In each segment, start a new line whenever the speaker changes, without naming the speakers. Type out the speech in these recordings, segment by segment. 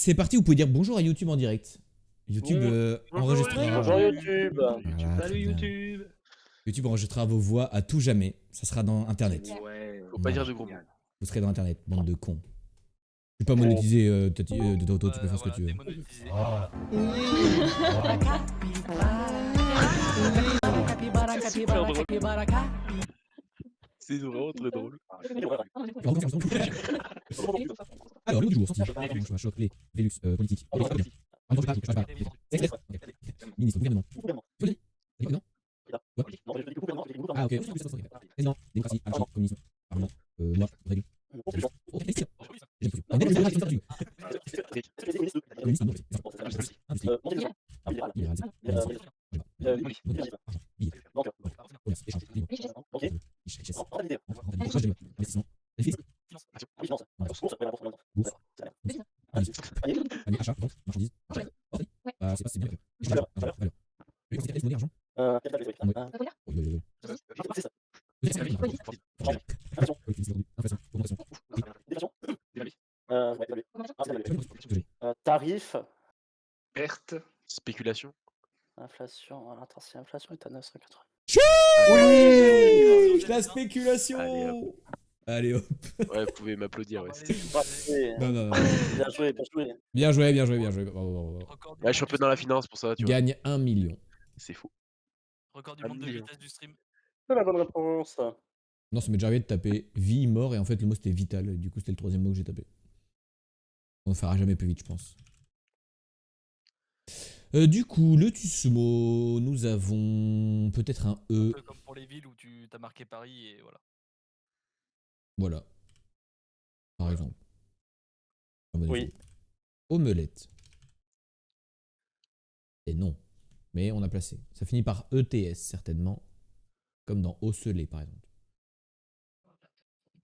c'est parti, vous pouvez dire bonjour à YouTube en direct. YouTube enregistrera.
Bonjour YouTube.
Voilà,
Salut
très bien.
YouTube.
YouTube enregistrera vos voix à tout jamais. Ça sera dans Internet.
Ouais.
Faut pas
Voilà.
dire de gros mots.
Vous serez dans Internet, bande de cons. Je suis pas monétisé, Toto, tu peux faire ce que tu veux.
Démonétisé.
C'est vraiment très drôle.
Alors, le du jour, sortie. Choc, clé, Vélux, politique. Ministre, gouvernement. Président. Ah, ok. Président, démocratie, anarchie, communisme, parlement, loi, règle. Ok, question. J'ai une question. On est dans le communisme, libéralisme, modération, argent, billet, commerce, échange, libre, richesse, investissement, bénéfice, bourse, achat, vente, marchandises, marché, c'est bien. Valeur. Le capitalisme, monnaie, argent.
Tarif.
Perte.
Spéculation.
Inflation. Attends, si l'inflation est à 980.
Oui, la spéculation.
Allez,
Allez hop.
Ouais, vous pouvez m'applaudir. Ouais.
Non.
Bien joué, bien joué.
Bien joué. Bravo.
Ouais, je suis un peu dans la finance pour ça, tu vois.
Gagne 1 million.
C'est faux.
Record du monde de vitesse du stream.
C'est la bonne réponse.
Non, ça m'est déjà arrivé de taper vie, mort, et en fait le mot c'était vital, et du coup c'était le troisième mot que j'ai tapé. On ne fera jamais plus vite, je pense. Du coup, le Tusmo, nous avons peut-être un E.
Un peu comme pour les villes où tu t'as marqué Paris et voilà.
Voilà. Par exemple.
Oui.
Omelette. Et non. Mais on a placé. Ça finit par ETS, certainement. Comme dans Osselé, par exemple.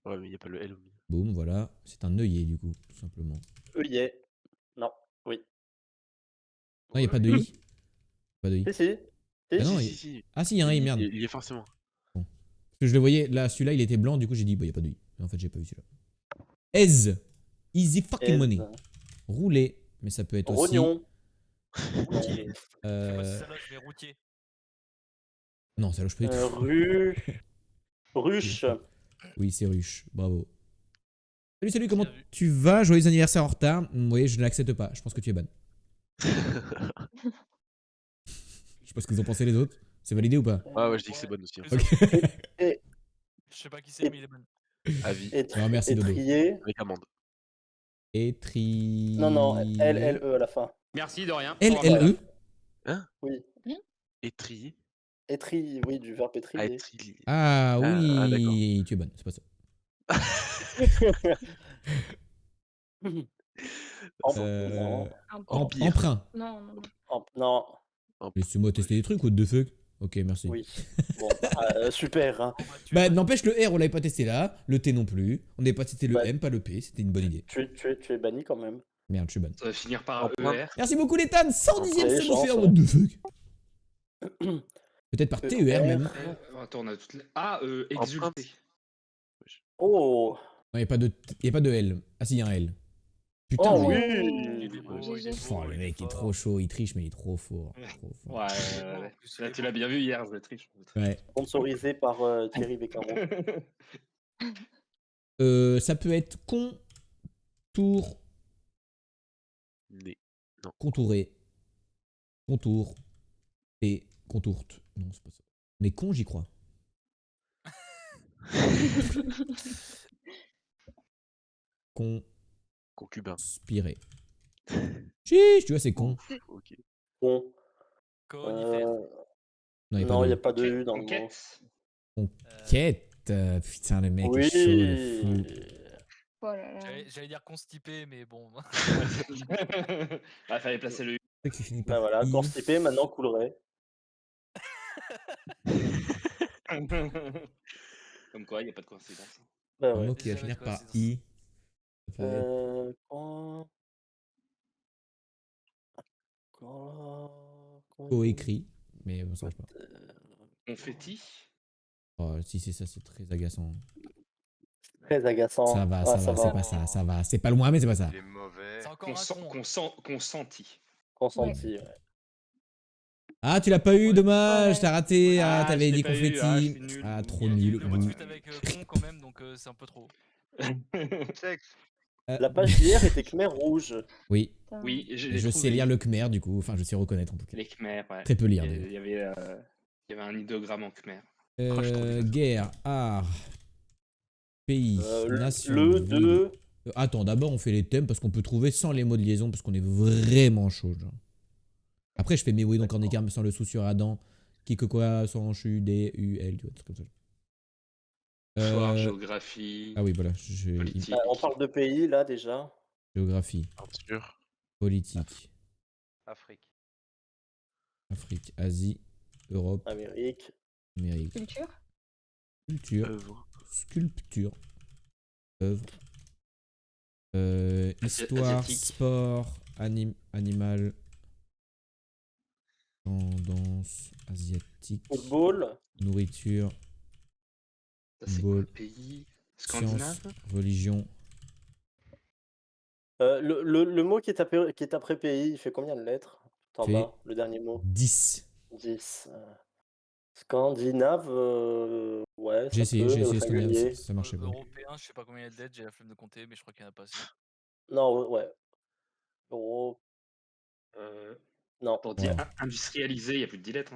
Ouais, mais il n'y a pas le L au milieu.
Boum, voilà. C'est un œillet, du coup, tout simplement.
Œillet. Non. Oui.
Non, il n'y a pas de I. Pas de I.
Si.
Ah non,
Si.
Ah si, il y a un I, merde.
Il y est forcément.
Parce que je le voyais, là, celui-là, il était blanc, du coup j'ai dit, bah, il n'y a pas de I. Mais en fait, j'ai pas vu celui-là. Aise. Easy fucking money. Rouler. Mais ça peut être aussi...
Rognon.
Moi, si celle-là, je vais routier.
Non, ça loge pas du tout.
Ruche.
Oui, c'est ruche. Bravo. Salut, comment tu vas? Joyeux anniversaire en retard. Oui, je ne l'accepte pas. Je pense que tu es ban. Je sais pas ce que vous en pensez les autres. C'est validé ou pas?
Ouais, je dis que c'est bon aussi. Hein.
Ok.
Je sais pas qui c'est, mais il est bon.
Avis.
Non, merci Dodo.
Étrier.
Avec amende.
Non, L-L-E à la fin.
Merci de rien.
L-L-E.
Hein?
Oui.
Étrier.
Étrier, oui, du verbe étrier.
Ah
Ah,
oui, tu es bonne, c'est pas ça. Emprunt.
Non.
Laissez-moi tester des trucs, what the fuck. Ok, merci.
Oui. Bon, super. Hein.
Bah, n'empêche, le R, on l'avait pas testé là. Le T non plus. On n'avait pas testé le M, pas le P. C'était une bonne idée.
Tu es banni quand même.
Merde, je suis ban.
Ça va finir par ER.
Merci beaucoup, Létan. 110ème
Allez,
c'est offert,
chance,
what the fuck. Peut-être par TER même.
Attends, on a toutes les... Ah, exulté.
Oh.
Non, y a pas de L. Ah si, y a un L. Putain,
Oh
mais...
oui.
Oh, le mec est trop chaud, il triche, mais il est trop fort.
Ouais, là, tu l'as bien vu hier, je triche.
Ouais.
Sponsorisé par Thierry Beccaro.
Ça peut être contour.
Né. Non.
Contouré. Contour. Et contourte. Non, c'est pas ça. Mais con, j'y crois.
Concubin.
Conspirer. Chiche, tu vois, c'est con.
Ok.
Bon.
Non,
il n'y a pas de U dans le mot.
Conquête. Putain, le mec est chaud, le fou.
Oh là là.
J'allais dire constipé, mais bon.
Ah, fallait placer le U.
Bah voilà, constipé, maintenant coulerait.
Comme quoi, il n'y a pas de coïncidence.
Bah
Un
ouais.
mot qui va finir par I. Co-écrit, mais bon, ça marche pas.
Confetti.
Oh, si c'est ça, c'est très agaçant.
Très agaçant.
Ça va, c'est pas ça, ça va. C'est pas loin, mais c'est pas ça.
C'est encore un con.
Consenti.
Consenti. Ouais.
Ah, tu l'as pas eu,
Ouais.
dommage,
Ouais.
t'as raté. Ah,
Ah,
t'avais
je l'ai
dit
pas eu, ah, je
confetti.
suis nul.
Ah, trop
Il y a
nul.
double suite avec con quand même, donc c'est un peu trop.
Sexe.
La page d'hier était Khmer rouge.
Oui,
Putain.
Oui, je
et
l'ai
je sais
trouvé.
lire le Khmer du coup. Enfin, je sais reconnaître en tout cas.
Les Khmer, ouais.
Très peu lire
Il
d'ailleurs.
y avait un idéogramme en Khmer.
Proche, trop bien.
Guerre, art, pays, nation.
Le
ville.
2.
Attends, d'abord on fait les thèmes parce qu'on peut trouver sans les mots de liaison parce qu'on est vraiment chaud. Genre. Après, je fais mes oui donc en écart sans le sou sur Adam. Qui que quoi sans chu, D, U, L, tu vois, trucs comme ça.
Histoire, géographie,
Ah oui, voilà.
politique.
On parle de pays là déjà.
Géographie,
Peinture.
politique,
Afrique.
Afrique, Asie, Europe,
Amérique.
Amérique.
Culture.
Culture,
Œuvre.
sculpture, œuvre, histoire,
Asiatique.
sport, animal, tendance, asiatique,
Football.
nourriture,
Ça, c'est quoi le pays? Scandinave?
science, religion.
Le mot qui est après pays, il fait combien de lettres? En
Fait
bas, le dernier mot.
10.
10. Scandinave, ouais,
J'ai
ça
essayé,
peut,
j'ai
mais au
essayé scandinave,
singulier.
ça marchait pas.
Européen, je sais pas combien il y a de dettes, j'ai la flemme de compter, mais je crois qu'il y en a pas assez.
Non, ouais. Euro. Non.
Pour dire
Ouais.
industrialisé, il y a plus de 10 lettres.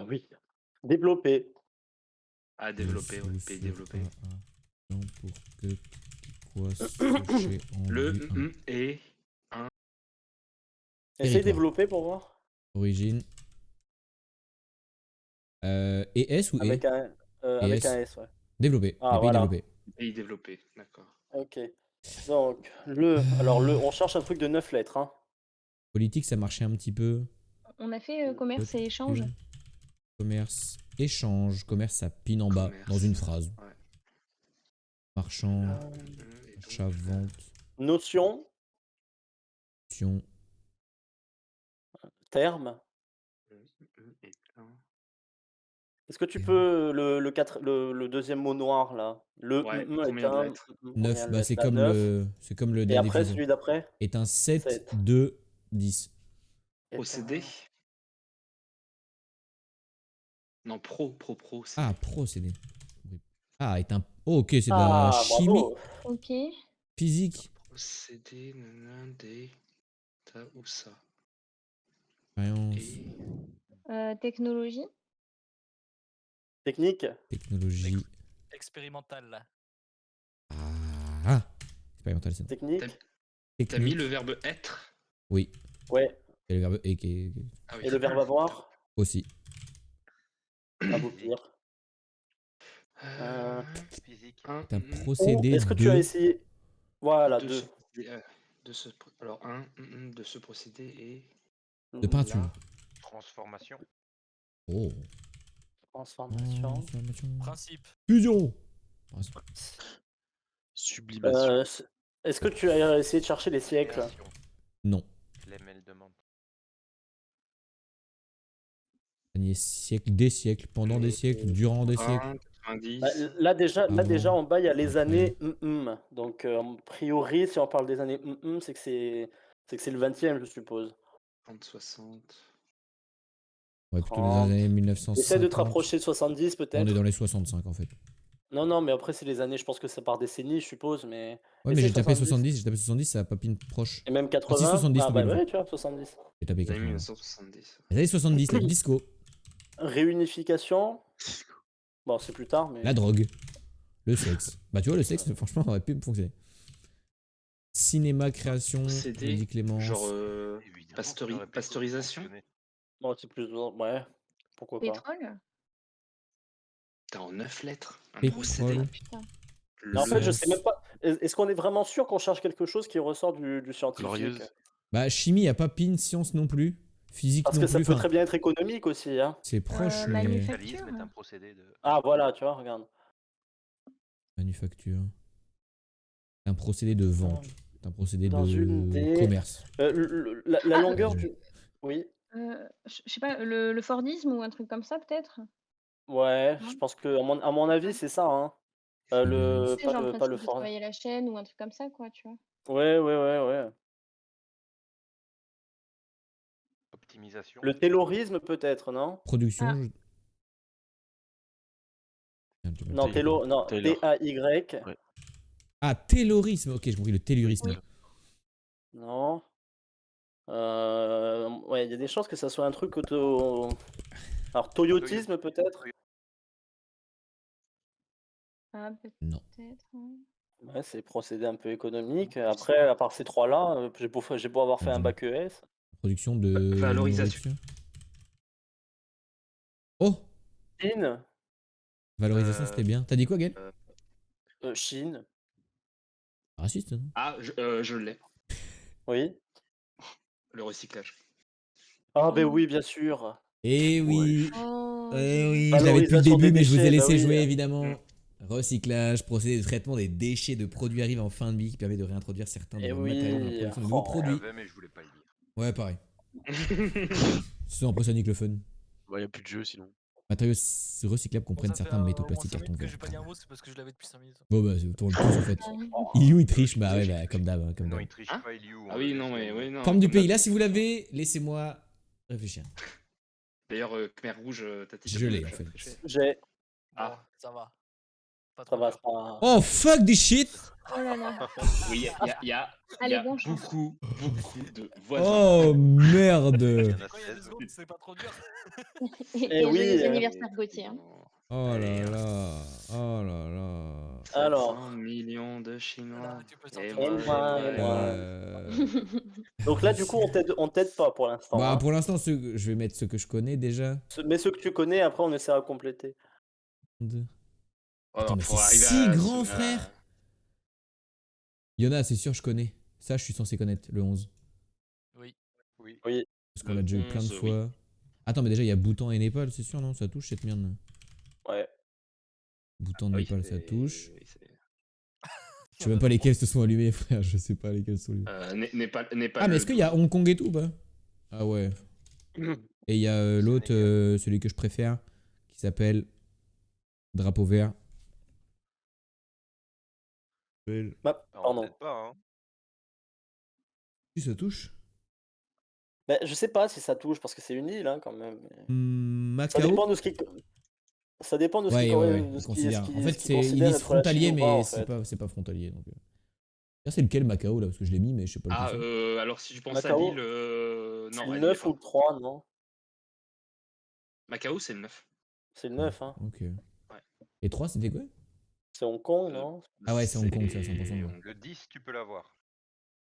Oui. Développé.
À développer, ouais, pays développé.
Pour que quoi se en
Le
vue,
et
Essaye
Territoire.
développer pour voir.
origine. Et S ou E
Avec un
S.
S, ouais.
Développé.
Ah,
Les pays
voilà.
développés.
pays développé, d'accord.
Ok. Donc, alors on cherche un truc de 9 lettres, hein.
Politique, ça marchait un petit peu.
On a fait commerce et échange.
Commerce, échange. Commerce, ça pine en bas
Commerce.
dans une phrase.
Ouais.
Marchand,
Et donc,
achat, vente,
Notion,
action.
terme.
et un.
Est-ce que tu peux le deuxième mot noir là? Le
Ouais,
est
combien de
un.
lettres?
9,
Combien de
bah c'est
lettres?
comme
Neuf.
le
Et après,
définition.
celui d'après?
Est un 7,
7.
2, 10.
Procédé? Non, pro. c'est-
Ah, procédé. Ah, est un. Oh, ok, c'est de la
Ah,
chimie,
bravo.
Ok.
physique.
Procédé, des. Ta ou ça.
Expérience,
Et.
Technologie.
Technique.
technologie.
Expérimental, là.
Ah, expérimental, c'est bon.
Technique.
T'as mis
Technique.
le verbe être?
Oui.
Ouais.
Et le verbe et qui est
Ah oui.
Et le verbe avoir?
aussi.
Aboutir.
Physique.
C'est un procédé
Est-ce que tu as
de.
essayé? Voilà,
de
2.
alors, de ce procédé et.
De peinture.
Là.
Transformation.
Oh.
Transformation.
Transformation.
Principe.
Fusion.
Sublimation.
Est-ce que tu as essayé de chercher les siècles?
Création.
Non.
Clémel demande.
Dernier siècle, des siècles, pendant des siècles, durant des siècles.
90.
Bah, là déjà
Avant,
en bas, il y a les
après.
années Donc, a priori, si on parle des années c'est que c'est le 20e, je suppose.
30, 60.
Ouais, plutôt les
30.
années 1950.
Essaie de te rapprocher de 70
On est
peut-être.
dans les 65 en fait.
Non, mais après, c'est les années, je pense que c'est par décennie, je suppose, mais...
Ouais, mais
Essaie
j'ai tapé
70.
70, ça papine proche.
Et même 80.
70,
Ah,
pour
bah
le coup.
ouais, tu vois, 70.
J'ai tapé
Les années
80.
1970.
Les années 70, la disco,
Réunification. Bon, c'est plus tard, mais...
la drogue, le sexe. Bah tu vois, le sexe, franchement, aurait pu fonctionner. Cinéma, création,
Procédé,
Lady Clémence.
genre
Évidemment qu'il aurait pu
pasteurisation.
fonctionner.
Bon, c'est plus... Ouais, pourquoi pas.
Pétrole.
T'as en 9 lettres. Un
Pétrole.
procédé.
Putain.
Mais en fait, je
Le-
sais même pas... Est-ce qu'on est vraiment sûr qu'on cherche quelque chose qui ressort du scientifique?
Glorieuse.
Bah chimie, y a pas pin, science non plus. Physique
Parce
non
que ça
plus.
peut
enfin,
très bien être économique aussi, hein.
c'est proche, mais...
manufacture.
Capitalisme est un procédé de.
Ah, voilà, tu vois, regarde.
Manufacture. C'est un procédé de vente. C'est un procédé
Dans une
de
des-
commerce.
La longueur du... Oui.
Je sais pas, le Fordisme ou un truc comme ça peut-être.
Ouais, je
Non.
pense que, à mon avis, c'est ça, hein.
Je
Le...
Tu sais, genre le
pas
principe
le
de
fort.
travailler la chaîne ou un truc comme ça, quoi, tu vois.
Ouais.
Optimisation.
Le taylorisme peut-être, non?
Production.
Ah.
Merde, j'ai pas
Non,
le-
Taylor, non,
Taylor.
T-A-Y.
Ouais.
Ah, taylorisme. Ok, j'ai compris le taylorisme.
Oui.
Non. Ouais, il y a des chances que ça soit un truc auto. Alors, toyotisme peut-être?
Ah,
Non.
peut-être. Hein.
Ouais, c'est procédé un peu économique. Après, à part ces trois-là, j'ai beau avoir fait un
Dis-moi.
bac ES.
Production de
Valorisation.
nourriture. Oh,
Chine,
valorisation,
Euh,
c'était bien. T'as dit quoi, Gaël?
Chine,
Raciste, non?
Ah, je l'ai.
oui.
Le recyclage.
Ah, ben
Oh.
oui, bien sûr.
Eh oui.
Oh,
Eh oui,
j'ai-
je l'avais depuis le
Valorisation
début,
des
mais je vous ai
déchets, bah
laissé
oui.
jouer, évidemment. Recyclage, procédé de traitement des déchets de produits arrivent en fin de vie qui permet de réintroduire certains de
Eh
vos matériaux dans la
oui.
production de nouveaux
Oh.
produits.
J'avais, mais je voulais pas le dire.
Ouais, pareil. C'est un peu ça nique le fun.
Bah, y a plus de jeu sinon.
Matériaux recyclables comprennent
Ça fait
certains métaux
au moins
plastiques,
5
carton,
minutes que
verre.
j'ai pas dit un mot, c'est parce que je l'avais depuis 5 minutes.
Bon, bah, c'est tourne tous en fait.
Ah.
Ilou, il triche, bah ouais, bah, comme d'hab. Comme
Non,
d'hab.
il triche
Hein
pas, Eliou.
Ah oui, non, mais oui, non.
Forme du
comme
pays,
d'hab.
là, si vous l'avez, laissez-moi réfléchir.
D'ailleurs, Khmer Rouge, Tati.
Je l'ai, en fait.
J'ai.
Ah.
Bon, ça va. Pas
Ça
trop
va,
dur.
c'est pas.
Oh, fuck this shit!
Oh là là.
Oui, il y a
Allez, bon chance.
beaucoup de voisins.
Oh, merde!
Il y en a
Quoi, il y a 2
16.
secondes, c'est pas trop dur.
Et
oui,
joyeux
euh,
anniversaire, Gauthier. Hein.
Oh là là! Oh là là!
Alors.
700 millions de Chinois.
Là, tu peux sortir
Et
le
moi,
jeu.
et moi.
Euh...
Donc là, du coup, on t'aide pas pour l'instant.
Bah,
hein.
pour l'instant, je vais mettre ceux que je connais déjà.
Mais ceux que tu connais, après, on essaiera de compléter.
Attends, mais
faut
c'est
arriver
si
à
grand,
se-
frère! Yona, c'est sûr, je connais. Ça, je suis censé connaître, le 11.
Oui.
Oui.
Oui.
Parce qu'on
Le
l'a déjà eu plein de
11,
fois. Attends, mais déjà, il y a Bhoutan et Népal, c'est sûr, non? Ça touche cette merde.
Ouais.
Bhoutan,
Ah oui,
Népal, ça
c'est-
touche.
oui, c'est-
Je sais même pas lesquels se sont allumés, frère. Je sais pas lesquels se sont allumés.
Népal.
Ah, mais est-ce qu'il y a Hong Kong et tout, bah? Ah ouais. Et il y a l'autre, celui que je préfère, qui s'appelle Drapeau vert.
Non,
Pardon.
peut-être pas, hein.
Si ça touche.
Ben, je sais pas si ça touche parce que c'est une île hein, quand même. Ça
Macao.
dépend de ce qui. Ça dépend de ce
Ouais,
qui.
ouais, ouais,
de
il
ce qui-
considère.
ce qui-
En
ce
fait,
qui
c'est, ils
considère
disent
être la Chine
frontalier,
ou
mais
pas, en
c'est
fait.
pas, c'est pas frontalier. Donc, D'ailleurs, c'est lequel Macao là? Parce que je l'ai mis, mais je sais pas
Ah,
lequel c'est.
alors si tu penses à
Macao,
l'île.
c'est
Non,
le
elle y est
9
pas.
ou le 3, non?
Macao, c'est le 9.
C'est le 9, hein.
Ok. Et 3, c'était quoi?
C'est Hong Kong,
Euh,
non?
Ah ouais, c'est Hong Kong, ça, 100%. Ouais.
Le 10, tu peux l'avoir.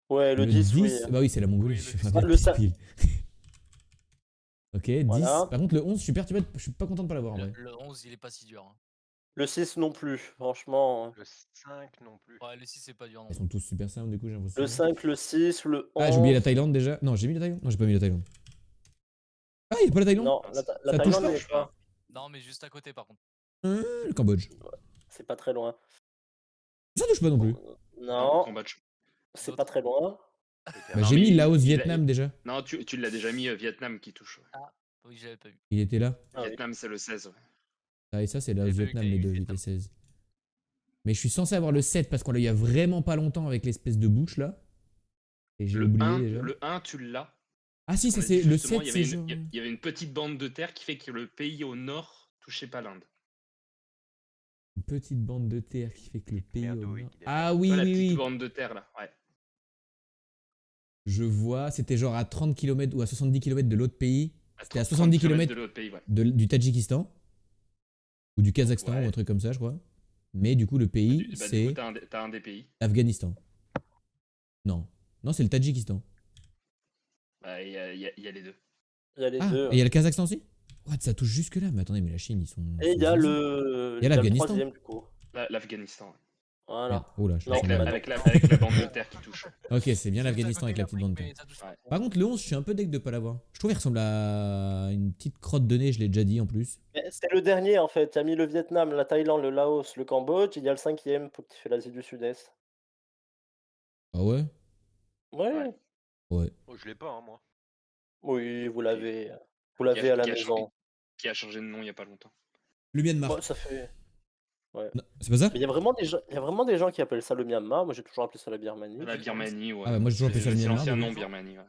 Ouais, le 10, oui.
Bah oui, c'est la Mongolie.
Oui,
je
le
fais
10.
un
Le
petit
cinq.
pile. Ok, 10.
Voilà.
Par contre, le 11, je suis perturbé, je suis pas content de pas l'avoir en vrai.
Le 11, il est pas si dur. Hein.
Le 6 non plus, franchement.
Le 5 non plus.
Ouais, le 6, c'est pas dur. Non.
Ils sont tous super simples, du coup, j'ai l'impression.
Le 5, le 6, le 11.
Ah, j'ai oublié la Thaïlande déjà. Non, j'ai mis la Thaïlande. Non, j'ai pas mis la Thaïlande. Ah, il y a pas la Thaïlande?
Non, la
Ça
Thaïlande
touche
n'est pas.
Non, mais juste à côté, par contre.
Le Cambodge.
C'est pas très loin.
Ça touche pas non plus.
Non,
Cambodge.
c'est pas très loin.
Bah,
Non,
j'ai
mais
mis Laos,
il a-
Vietnam déjà.
Non, tu l'as déjà mis Vietnam qui touche. Ouais.
Oui, je l'avais pas vu.
Il était là.
Ah oui.
Vietnam, c'est le 16. Ouais.
Ah, et ça, c'est Laos,
J'avais pas vu
Vietnam,
que
les
t'avais
deux,
eu
il était
Vietnam.
16. Mais je suis censé avoir le 7 parce qu'on l'a eu il y a vraiment pas longtemps avec l'espèce de bouche là. Et j'ai
Le
oublié
1,
déjà.
le 1, tu l'as.
Ah si,
On
ça
a dit
c'est le
justement,
7,
il y
c'est
avait
genre.
il y avait une petite bande de terre qui fait que le pays au nord touchait pas l'Inde.
Une petite bande de terre qui fait que le pays. au
merdouille
nord-
qu'il est
Ah oui,
Tu vois, la
oui,
petite
oui.
bande de terre là. Ouais.
Je vois, c'était genre à 30 km ou à 70 km de l'autre pays. C'était à
30
70
kilomètres
km
de l'autre pays, ouais.
du Tadjikistan. Ou du Kazakhstan
Ouais.
ou un truc comme ça, je crois. Mais du coup, le pays,
Du coup,
c'est
t'as un des pays.
l'Afghanistan. Non. Non, c'est le Tadjikistan.
Bah, il y a les deux.
Il y a les
Ah,
deux.
et il y a le Kazakhstan aussi? What, ça touche jusque là? Mais attendez, mais la Chine, ils sont.
Et il y a
zinzin.
le.
Il y a
le
l'Afghanistan.
troisième, du coup.
L'Afghanistan. Ouais.
Merde.
Voilà.
Oh là, je
Non,
suis
bah,
mal.
Avec la bande de terre qui touche.
Ok, c'est bien
Juste à
l'Afghanistan avec
côté,
la petite bande de
mais
terre.
ça touche
Ouais.
pas.
Par contre, le 11, je suis un peu deg de pas l'avoir. Je trouve qu'il ressemble à une petite crotte de nez, je l'ai déjà dit en plus.
Mais c'est le dernier en fait. Il y a mis le Vietnam, la Thaïlande, le Laos, le Cambodge. Il y a le 5e qui fait l'Asie du Sud-Est.
Ah ouais?
Ouais.
Ouais.
Ouais.
Oh, je l'ai pas, hein, moi.
Oui, vous l'avez. Vous l'avez à la
Qui a changé-
maison.
Qui a changé de nom il y a pas longtemps.
Le Myanmar.
Bon, ça fait.
Non, c'est pas ça?
Mais il y a vraiment des gens qui appellent ça le Myanmar. Moi, j'ai toujours appelé ça la Birmanie.
La Birmanie, ouais.
Ah ouais, moi j'ai toujours appelé ça le
C'est
Myanmar.
l'ancien
mais-
nom Birmanie, ouais.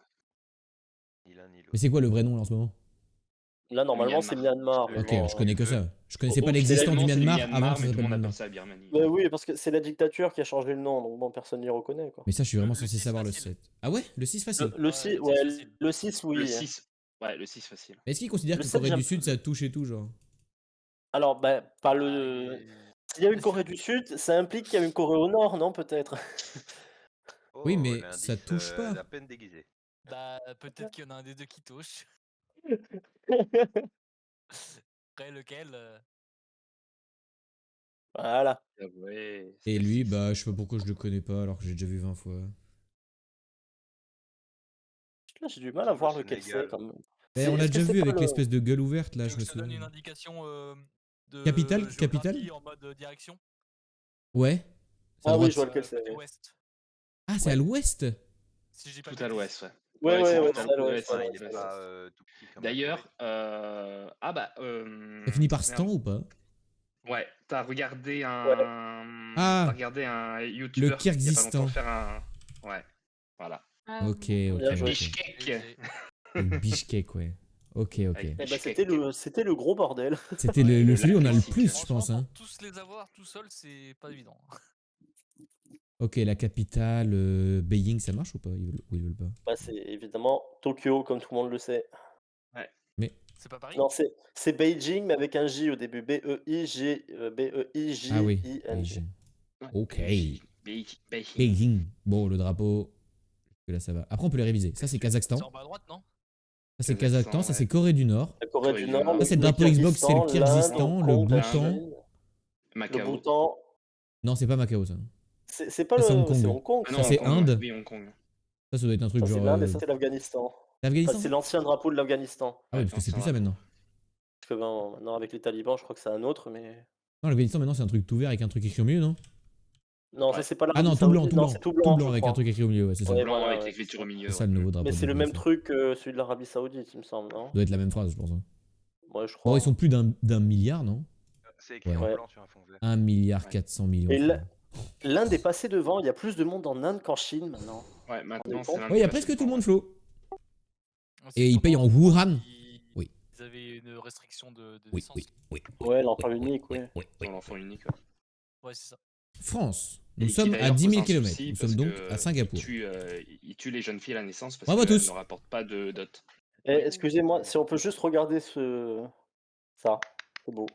Ni l'un ni l'autre.
Mais c'est quoi le vrai nom là en ce moment?
Là, normalement, c'est Myanmar. mais
Ok,
bon,
je connais que ça. Je connaissais
Oh,
pas
c'est
l'existence du
Officiellement, c'est
Myanmar avant que ça
mais tout le
s'appelle
monde
Myanmar.
appelle ça Birmanie.
Bah oui, parce que c'est la dictature qui a changé le nom, donc bon, personne n'y reconnaît, quoi.
Mais ça, je suis vraiment
Le
censé
6
savoir le
facile.
7. Ah ouais? Le 6 facile.
Le
Ouais,
6,
le
ouais,
6 facile.
le 6, oui.
Le 6. Ouais, le 6 facile.
Est-ce qu'ils considèrent
Le
que
7,
Corée du
j'aime-
Sud ça touche et tout, genre?
Alors, bah, pas
Ah,
le.
il est-
S'il y a une Corée du Sud, ça implique qu'il y a une Corée au Nord, non, peut-être?
Oui,
Oh,
mais
l'indice,
ça touche pas.
La peine déguisée.
Bah, peut-être qu'il y en a un des deux qui touche. Après, lequel
Voilà.
Ah ouais, c'est
Et
le
lui,
6.
bah, je sais pas pourquoi je le connais pas alors que j'ai déjà vu 20 fois.
Là, j'ai du mal à voir
Le
lequel c'est,
Sénégal.
quand même.
Eh, on l'a
Est-ce que
déjà
c'est
vu
pas
avec
le-
l'espèce de gueule ouverte là,
Tu
je
veux
me
que je te donne une
souviens.
indication de
Capitale, capitale
géographie en mode direction?
Ouais. C'est à
Ah oui,
droite.
je vois lequel c'est.
Côté ouest.
Ah, c'est à l'ouest?
Si j'ai pas
Tout
de
à
bêtises.
l'ouest, ouais.
Ouais, ouais,
c'est
ouais,
tout à
c'est à
l'ouest,
l'ouest,
ouais,
ouais,
Il
c'est
est
à
pas
l'ouest.
tout petit comme la
D'ailleurs,
Corée.
Ça finit par
merde.
Stan ou pas?
Ouais, t'as regardé
Ouais.
Ah,
T'as regardé un YouTuber il y a pas
Kyrgyzstan.
longtemps faire un. Ouais, voilà.
Ah,
Ok,
Bien
ok,
joué.
ok.
Bishkek.
Et
Le Bishkek, ouais. Ok, ok.
Avec
Eh ben,
Bishkek.
c'était le gros bordel.
C'était
Ouais,
le
le
celui où on a le
classique.
plus, je
franchement,
pense. Hein.
pour tous les avoir tout seul, c'est pas évident.
Ok, la capitale, Beijing, ça marche ou pas? Ou ils veulent pas?
Bah, c'est évidemment Tokyo, comme tout le monde le sait.
C'est pas Paris?
Non, c'est Beijing, mais avec un J au début. B-E-I-G, B-E-I-J-I-N-G.
Ah oui, Beijing. Ok. Beijing. Bon, le drapeau, là ça va. Après, on peut les réviser. Ça, c'est Kazakhstan.
C'est en bas à droite, non?
Ça, c'est
Kazakhstan,
Kazakhstan. Ça,
ouais.
c'est Corée du Nord.
La Corée du Nord.
Ça,
c'est le drapeau Xbox, c'est le Kyrgyzstan,
l'Inde,
le
Hong Kong, la
Bhoutan.
Chine, le
Macao.
Bhoutan.
Non, c'est pas Macao, ça.
C'est pas
Ça, c'est
le.
Hong Kong.
C'est Hong Kong.
Ah
Ça,
non,
c'est
Hong Kong,
Inde.
Oui, Hong Kong.
Ça doit être un truc
Ça, c'est
genre.
l'Inde et ça, c'est l'Afghanistan. Ça,
L'Afghanistan?
c'est l'ancien drapeau de l'Afghanistan.
Ah oui, parce que c'est plus ça maintenant.
Parce que bon, maintenant, avec les talibans, je crois que c'est un autre, mais.
Non, l'Afghanistan maintenant, c'est un truc tout vert avec un truc écrit au milieu, non?
Non, ça,
Ouais.
c'est pas
Ah non,
l'Arabie
tout blanc,
Saoudite.
tout
Non,
blanc.
c'est tout
Tout
blanc,
blanc
je
avec un
crois.
truc écrit au milieu, ouais, c'est ça.
Ouais,
Blanc
voilà,
avec
ouais.
l'écriture au milieu.
C'est ça le nouveau drapeau.
Mais c'est le même
truc.
truc que celui de l'Arabie Saoudite, il me semble, non?
Doit être la même phrase, je pense. Hein.
Ouais, je crois.
Bon, ils sont plus d'un milliard, non?
C'est écrit
Ouais.
en blanc sur un fond vert.
1 milliard 400 millions.
Et
je
là-
crois.
L'Inde est passée devant, il y a plus de monde en Inde qu'en Chine maintenant.
Ouais, maintenant,
Ouais,
c'est l'Inde
Ouais, il y a
qui passe
presque tout le monde,
devant.
Flo.
C'est
Et ils payent en
pendant
Wuhan.
qu'ils- Ils avaient une restriction de
Oui,
naissance.
oui, oui.
Ouais, l'enfant unique, oui.
Pour l'enfant unique. Ouais.
Ouais, c'est ça.
France.
Et
Nous
qui,
sommes à
d'ailleurs,
10 000
pose un
km.
souci
Nous
parce
sommes donc
que
à Singapour.
Il tue les jeunes filles à la naissance parce
Bravo à
qu'elles
tous.
ne rapportent pas de dot.
Eh, excusez-moi, si on peut juste regarder ça, c'est beau.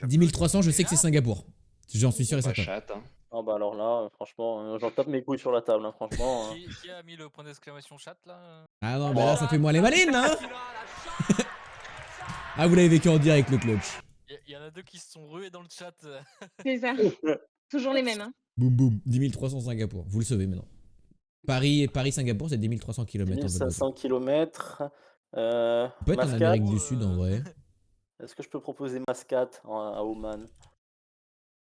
10 300, je sais que c'est Singapour. J'en suis sûr et
Pas
certain.
chatte, hein.
Ah bah alors là, franchement, j'en tape mes couilles sur la table, hein, franchement.
Qui a mis le point d'exclamation chat là?
Ah non, mais là, ça fait moins les malines, hein. Ah, vous l'avez vécu en direct, le clutch.
Il y en a deux qui se sont rués dans le chat.
C'est ça. Toujours les mêmes. Hein.
Boum, boum. 10 300 Singapour. Vous le savez maintenant. Paris-Singapour, c'est 10 300 km.
1500 km.
Ça peut être en
Mascate.
Amérique du Sud, en vrai.
Est-ce que je peux proposer Mascate à Oman?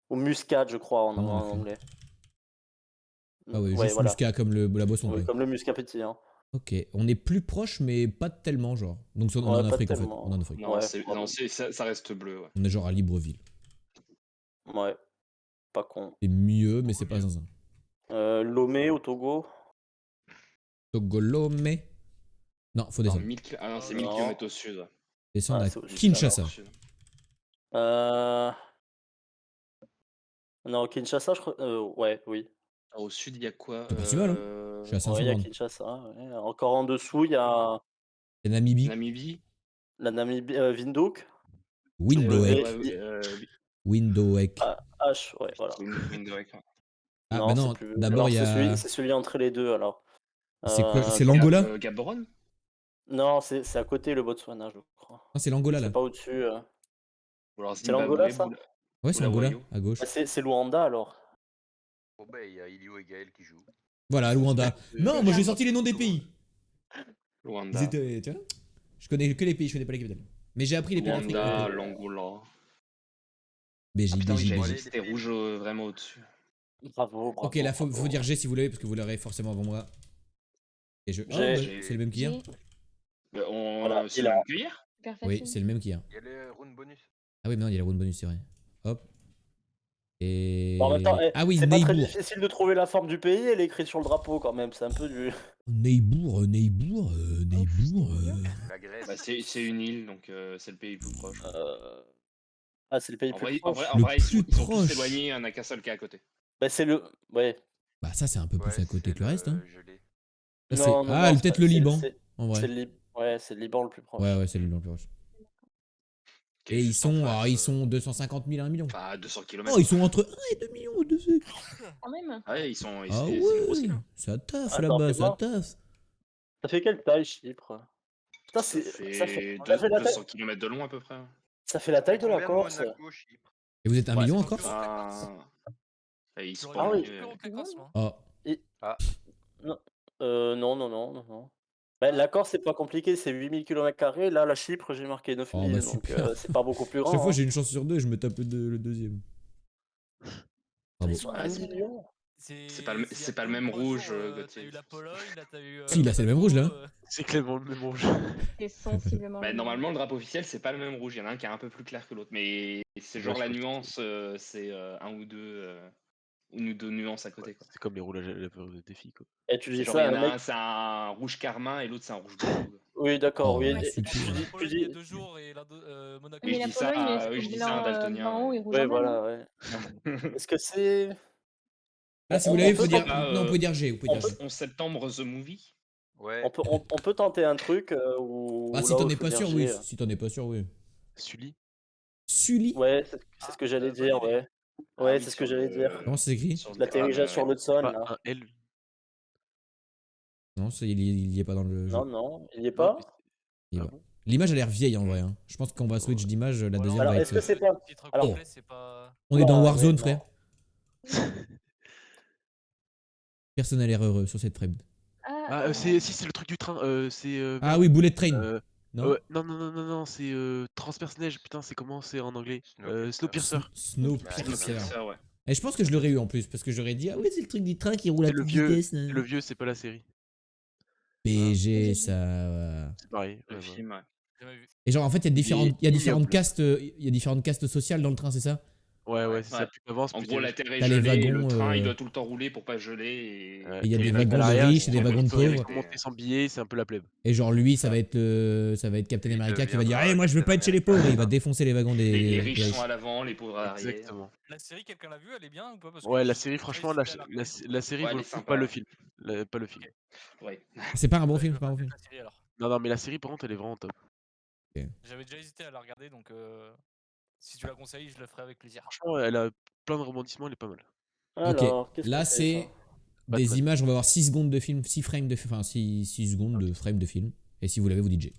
Ou Muscat, je crois, en,
Ah, en
en
effet.
anglais.
Ah ouais,
Ouais,
juste
voilà.
Muscat comme la boisson.
Ouais,
quoi.
comme le Muscat petit. Hein.
Ok, on est plus proche, mais pas tellement, genre. Donc, on est
Ouais,
en
pas
Afrique, en fait.
tellement.
On est en Afrique.
Non,
Ouais,
non, ça reste bleu. Ouais.
On est genre à Libreville.
Ouais, pas con.
C'est mieux, mais c'est pas zinzin.
Lomé au Togo.
Togolomé. Non, faut
Non,
descendre.
1000 Ah non, c'est 1000
Non.
km au sud. Ouais.
Descendre
Ah,
à
c'est au-dessus,
Kinshasa.
Au sud.
Non, Kinshasa, je crois. Ouais, oui.
Au sud, il y a quoi
C'est pas si mal, hein. Je suis à 500
Ouais, il y a
bornes.
Kinshasa. Ouais. Encore en dessous, il y a
Et Namibie.
Namibie.
la Namibie, Windhoek.
Windhoek. Windhoek.
H, ouais, voilà.
Windhoek.
Ah,
Non,
bah
c'est
non,
plus-
d'abord
alors,
il y a.
C'est celui entre les deux, alors.
C'est quoi? C'est
Euh,
l'Angola?
Gaborone.
Non, c'est à côté le Botswana, je crois.
Non, c'est l'Angola
C'est
là.
pas au-dessus.
Ou alors
C'est l'Angola,
Zimbabwe,
ça?
Ouais, c'est l'Angola,
Bulawayo.
à gauche.
Bah, c'est Luanda, alors.
Bon bah il y a Ilio et Gaël qui jouent.
Voilà, Luanda. Non, moi j'ai sorti les noms des pays.
Luanda.
Ils étaient. Tu vois? Je connais que les pays, je connais pas les capitales. Mais j'ai appris les pays d'Afrique.
Luanda,
Ok.
l'Angola.
BJ,
Ah, putain, oui,
BJ,
j'avais
BJ.
dit c'était rouge vraiment au-dessus.
Bravo, bravo.
Ok, là faut
bravo.
dire G si vous l'avez, parce que vous l'aurez forcément avant moi. Et je. Oh,
J'ai-
bah, c'est le même qu'hier.
Voilà,
C'est
il
le
a-
même que hier.
Super
Oui,
facile.
c'est le même qu'hier.
Il y a les rounds bonus.
Ah oui, mais non, il y a la round bonus, c'est vrai. Hop. Et...
En même temps,
ah oui,
c'est pas très
Neighbour.
difficile de trouver la forme du pays, elle est écrite sur le drapeau quand même, c'est un peu du...
Neighbour.
La Grèce.
Bah, c'est une île, donc c'est le pays le plus proche.
Ah, c'est le pays
En
plus
vrai,
proche.
en vrai, ils sont tous
proche.
éloignés, il y en a qu'un seul qui est à côté.
Bah, c'est le... Ouais.
Bah ça c'est un peu plus à côté que le reste. Hein.
Je l'ai.
Ça, c'est-
Non, non,
ah,
non,
peut-être
c'est-
le
c'est-
Liban,
c'est-
en vrai.
C'est le Ouais, c'est le Liban le plus proche.
Ouais, c'est le Liban le plus proche.
Qui est
Et ils
juste en
sont,
face,
ils sont 250 000 à 1 million.
Enfin, à 200 km.
Oh, ils sont entre 1 et 2 millions de trucs.
Quand même.
Ah ouais, ils sont.
Ah
c'est une grosse
ouais,
île. Hein.
ça taffe
Attends,
là-bas,
fais-moi.
ça taffe.
Ça fait quelle taille, Chypre? Putain,
Ça
ça
fait
ça fait la
200
taille,
km de long à peu près. Hein.
ça fait la taille de la
Combien
Corse.
Monaco, Chypre
Et vous êtes 1
Ouais,
million
c'est
encore
pas
Et ils sont
J'aurais
Ah
eu
oui.
plus haut que la Corse, moi.
Oh,
Non. Bah, la Corse, c'est pas compliqué, c'est 8000 km². Là, la Chypre, j'ai marqué 9000,
bah,
donc
super.
c'est pas beaucoup plus grand.
chaque fois
hein.
j'ai une chance sur 2 je me tape le deuxième. Bravo.
Ils sont à 1 million.
C'est pas le même rouge,
T'as
Gauthier.
eu la Pologne, là t'as eu.
Si, là, c'est le même rouge, là.
C'est clairement le même rouge.
C'est sensiblement.
Bah,
le
normalement, le drapeau officiel, c'est pas le même rouge. Il y en a un qui est un peu plus clair que l'autre. Mais c'est genre
Ouais,
la
je pense que
nuance, c'est une ou deux nuances à côté. Quoi.
C'est comme les roulages à vapeur de défi, quoi.
Et tu
C'est
dis
genre,
ça
il y
à
en
un
a
mec.
un, c'est un rouge carmin et l'autre, c'est un rouge bleu.
Oui, d'accord,
Oh,
oui.
ouais,
et
c'est
tu
cool.
La
dis-
Pologne
tu
il y a
dis-
2 jours et Monaco.
Et
Mais
je
la
dis ça
Pologne,
à-
est-ce
oui,
que
je dis
blanc,
ça à un daltonien,
blanc
ouais.
et rouge
Ouais,
en blanc,
voilà, ouais. Est-ce que c'est.
Là, si
On-
vous
on
l'avez,
peut
faut dire.
pas,
Non, vous pouvez dire G. Vous pouvez dire G.
11 septembre, The Movie.
Ouais.
On peut tenter un truc où.
Ah, si
là
t'en
où
es
il faut
pas
dire
sûr,
G,
oui. Si t'en es pas sûr, oui.
Sully.
Sully.
Ouais, c'est ce que j'allais
bonne
dire,
idée.
ouais.
Ah
Ouais,
oui,
c'est ce que
sur
j'allais
le-
dire.
Comment ça s'écrit
sur le
L'atterrissage
crâne,
sur l'Hudson,
Pas
là.
un L.
Non, il y est pas dans le jeu.
Non, il y est
Non,
pas.
mais
Il y est
Ah
pas.
bon
L'image a l'air vieille en vrai. Hein. Je pense qu'on va switch d'image. La deuxième
Alors,
va
est-ce que
être.
c'est pas.
Le titre
Alors-
complet, c'est pas.
On est dans
Non,
Warzone,
ouais,
frère. Personne n'a l'air heureux sur cette frame.
Ah, c'est le truc du train.
Ah
merde.
oui, Bullet Train.
Euh,
Non.
non, c'est transpersonnage. Putain, c'est comment c'est en anglais
Snowpiercer.
Snowpiercer.
Snowpiercer.
Ça, ouais.
Et je pense que je l'aurais eu en plus parce que j'aurais dit ah oui c'est le truc du train qui roule à
C'est le
toute
vieux.
vitesse.
C'est le vieux, c'est pas la série.
PG ça.
C'est pareil.
Le
ouais.
film, ouais.
Jamais vu.
Et genre en fait il y a différentes
ignoble.
castes, il y a différentes castes sociales dans le train c'est ça.
Ouais,
Ouais.
c'est ça. Plus t'avances,
En
plus
gros,
t'es
la terre est
T'as les
gelée, et
wagons,
le train, il doit tout le temps rouler pour pas geler.
Ouais.
Et il y a
et
des
les
wagons de
l'arrière,
riches et des
sont
wagons de
monitorisés.
pauvres.
Faut monter sans billet, c'est un peu la plèbe.
Et genre lui ça va être Captain
Il
America qui va dire
deviendra
moi je veux pas être chez les
Captain
pauvres. Et il va
America.
défoncer les wagons des
Les
des
riches
riches.
sont à l'avant, les pauvres à l'arrière.
Exactement.
La série, quelqu'un l'a vue, elle est bien ou pas? Parce que
Ouais, la
j'ai
série,
pas
franchement,
hésité à la regarder.
la série
Ouais,
vaut
elle
le
est
coup,
sympa.
pas le film. Pas le film.
Ouais.
C'est pas un bon
Ouais,
film,
je
c'est pas un bon
vais
film.
pas la série, alors.
Non, mais la série, par contre, elle est vraiment top.
J'avais déjà hésité à la regarder, donc si tu la conseilles, je le ferai avec plaisir.
Franchement, elle a plein de rebondissements, elle est pas mal.
Alors, qu'est-ce
Là
que
c'est
Pas
des
très.
images, on va avoir 6 secondes de film, 6 frames de enfin 6 secondes de frame de film. Et si vous l'avez vous dites G.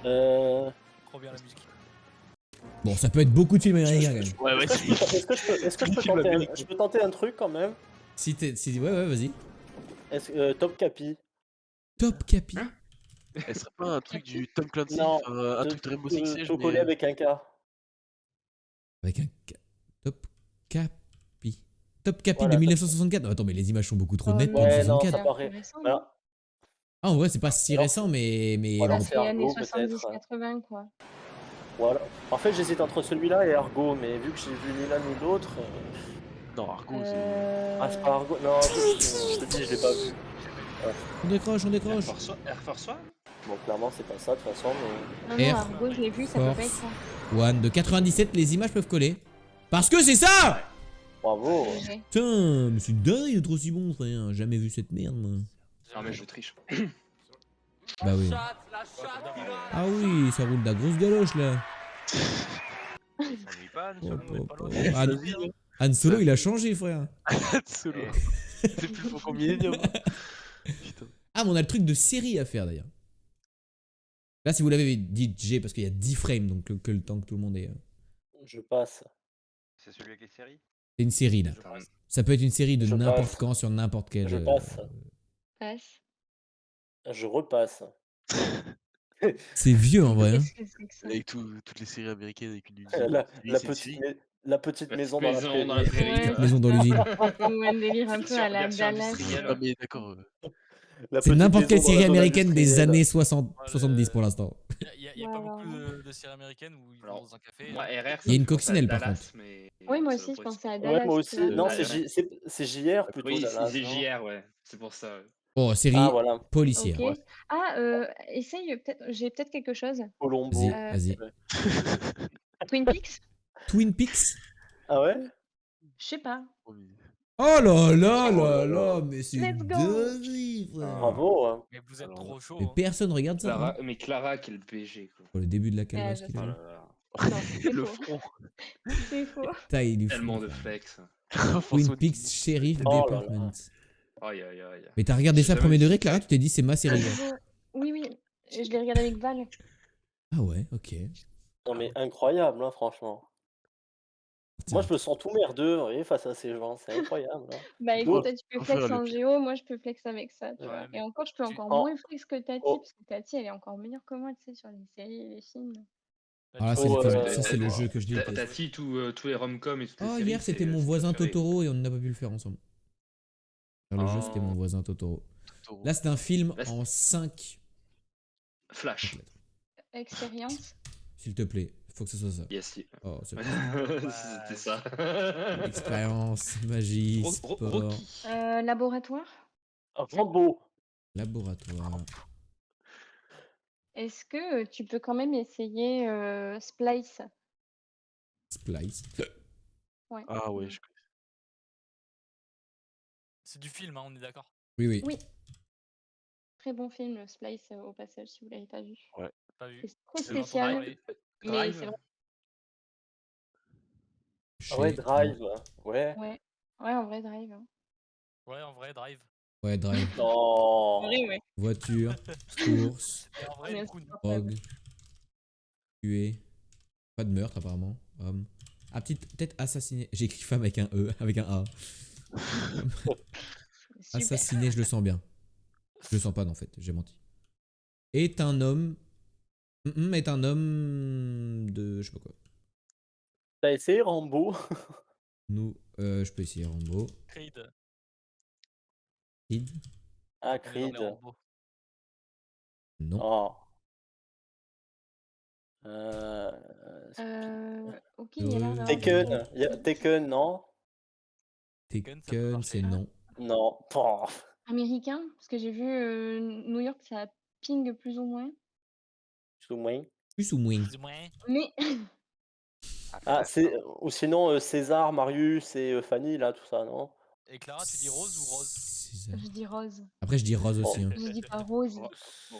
Trop bien la musique.
Bon ça peut être beaucoup de films américains quand même.
Ouais,
Est-ce que je peux tenter un truc quand même?
Si ouais vas-y.
Top Capi.
Top Capi.
Elle serait pas un truc du Tom Clancy,
Non,
un truc de Rainbow Six Siege,
tout collé
mais...
avec un K.
Avec un Top Capi. Top Capi
Voilà,
de 1964. Attends, mais les images sont beaucoup trop nettes pour
ouais,
du
non,
64.
ça paraît. Voilà.
Ah, en vrai, c'est pas si
Alors,
récent, mais
voilà,
bon.
c'est
C'est années
Argo, peut-être.
70-80, quoi.
Voilà. En fait, j'hésite entre celui-là et Argo, mais vu que j'ai vu ni l'un ni l'autre.
Non, Argo, c'est...
Ah, c'est pas Argo. Non, je te dis, je l'ai pas vu.
On décroche.
Air Force One.
Bon, clairement, c'est pas ça de toute façon, mais.
Non,
Air
Argo, je l'ai vu, ça peut pas être
Force
ça.
One de 97, les images peuvent coller. Parce que c'est ça!
Bravo.
Ouais.
Putain, mais c'est dingue d'être aussi bon, frère. Jamais vu cette merde, moi.
Non, mais je triche.
Bah oui. Ah oui, ça roule de la grosse galoche là.
Il s'ennuie pas, Han
Hop,
Solo.
hop, hop. Han Solo, il a changé, frère.
Solo. C'est plus fort qu'en Millennium. Putain.
Ah, mais on a le truc de série à faire d'ailleurs. Là, si vous l'avez dit G, parce qu'il y a 10 frames, donc que le temps que tout le monde est.
Je passe.
C'est celui avec les séries.
C'est une série là.
Je passe.
Ça peut être une série de
Je
n'importe
passe.
quand sur n'importe quel.
Je passe.
Passe.
Je repasse.
C'est vieux en vrai. Hein.
Qu'est-ce que c'est que ça?
Avec toutes les séries américaines avec une usine.
La,
Oui,
la
c'est une
petite,
série.
la petite maison dans la
Maison
prairie.
dans la prairie.
Ouais.
Maison dans l'usine.
Ou un délire un peu à la
Version
Dallas.
industrielle.
Ah, mais d'accord.
La
C'est
petite
n'importe quelle
maison dans
série
la zone
américaine des
industrielle.
années 60, 70 pour l'instant.
Il y a pas
Voilà.
beaucoup de séries américaines où ils vont
Alors,
dans un café.
Moi, RR,
Il y a une
ça me fait penser à
coccinelle, par
Dallas,
contre.
mais
Oui, moi
ça
aussi,
doit
je
pas être
pensais à
ça.
Dallas.
Ouais, moi
tu
aussi.
vois.
Non,
Ouais,
c'est JR plutôt,
Oui,
Dallas,
c'est
non
JR, ouais. C'est pour ça. Ouais.
Oh, série
Ah, voilà.
policière.
Ok. Ah, essaye, j'ai peut-être quelque chose.
Colombo.
Vas-y.
Ouais.
Twin Peaks?
Twin Peaks.
Ah ouais?
Je sais pas.
Oh là là
Oh
là
là
là,
là.
mais c'est
Let's
une
go.
dinguerie, frère.
Bravo. Hein.
Mais vous êtes
Alors,
trop chaud.
Mais
Hein.
personne regarde ça.
Clara,
Hein.
mais Clara, quel BG, quoi.
Pour le début de la calvasse
je
qu'il
sais.
a
Oh
eu.
là là.
Non, c'est
Le
faux.
front.
C'est faux.
Taille du
Tellement
front,
de
frère.
flex.
Twin Peaks Sheriff
Oh là là.
Department.
Aïe, aïe, aïe.
Mais t'as regardé
J'ai
ça
jamais
premier
vu
degré,
cette
Clara?
série.
Tu t'es dit c'est ma
À
série, quoi.
nouveau. Oui, oui. Je l'ai regardé avec Val.
Ah ouais, ok.
Non, mais incroyable, hein, franchement. Moi, je me sens tout merdeux, vous voyez, face à ces gens. C'est incroyable. Hein.
Bah
Nous,
écoute, toi tu peux flex en géo, moi je peux flex avec ça, tu vois.
Ouais,
Et
mais
encore, je peux
tu-
encore
Oh.
moins flex que Tati,
Oh.
parce que Tati elle est encore meilleure que moi, tu sais, sur les séries et les films.
bah,
Ah là,
tu
c'est
vois,
le,
Oh,
film- ça, c'est le jeu que je
T'as
déteste.
dit tous les rom-coms et toutes les
Oh,
séries.
hier, c'était mon
c'est
voisin
préféré.
Totoro et on n'a pas pu le faire ensemble. Faire le jeu, c'était mon
Oh.
voisin Totoro. Là, c'est un film
Là, c'est-
en 5
Flash.
lettres.
Expérience.
S'il te plaît, faut que ce soit ça.
Yes.
Oh, c'est
C'était ça.
expérience, magie, sport,
Rocky.
Laboratoire.
Rambo.
laboratoire.
Est-ce que tu peux quand même essayer Splice?
Splice.
Ouais.
Ah ouais, je connais.
C'est du film, hein, on est d'accord.
Oui, oui.
Oui. Très bon film, Splice, au passage, si vous l'avez pas vu.
Pas vu.
C'est très
J'ai entendu
spécial,
parler.
mais
Drive.
c'est vrai.
Ah ouais,
Chez-
Drive. Ouais.
Ouais. Ouais, en vrai, Drive. Hein.
Ouais, en vrai, Drive.
Ouais, drive.
En
Non.
vrai, ouais.
Voiture, course,
Et en vrai,
Mais
du coup,
drogue, tuer. Pas de meurtre, apparemment. Homme. Ah, peut-être assassiné. J'ai écrit femme avec un E, avec un A.
Super.
Assassiné, je le sens bien. Je le sens pas, en fait, j'ai menti. Est un homme. Est un homme de. Je sais pas quoi.
T'as essayé Rambo?
Nous. Je peux essayer Rambo.
Creed.
Kid.
Ah,
On est dans les
Creed.
Rambo.
Non.
Oh.
Ok, il y a l'air d'avoir
Taken. Taken, non?
Taken, ça peut
Taken,
marcher.
c'est non.
Non. Oh.
américain, parce que j'ai vu New York, ça ping plus ou moins.
Plus ou moins.
Plus ou moins.
Plus ou moins.
Mais
Ah, c'est ou sinon César, Marius et Fanny là, tout ça, non?
Et Clara, tu dis rose ou rose?
C'est ça.
je dis rose.
Après, je dis rose aussi. Hein.
Je dis pas rose.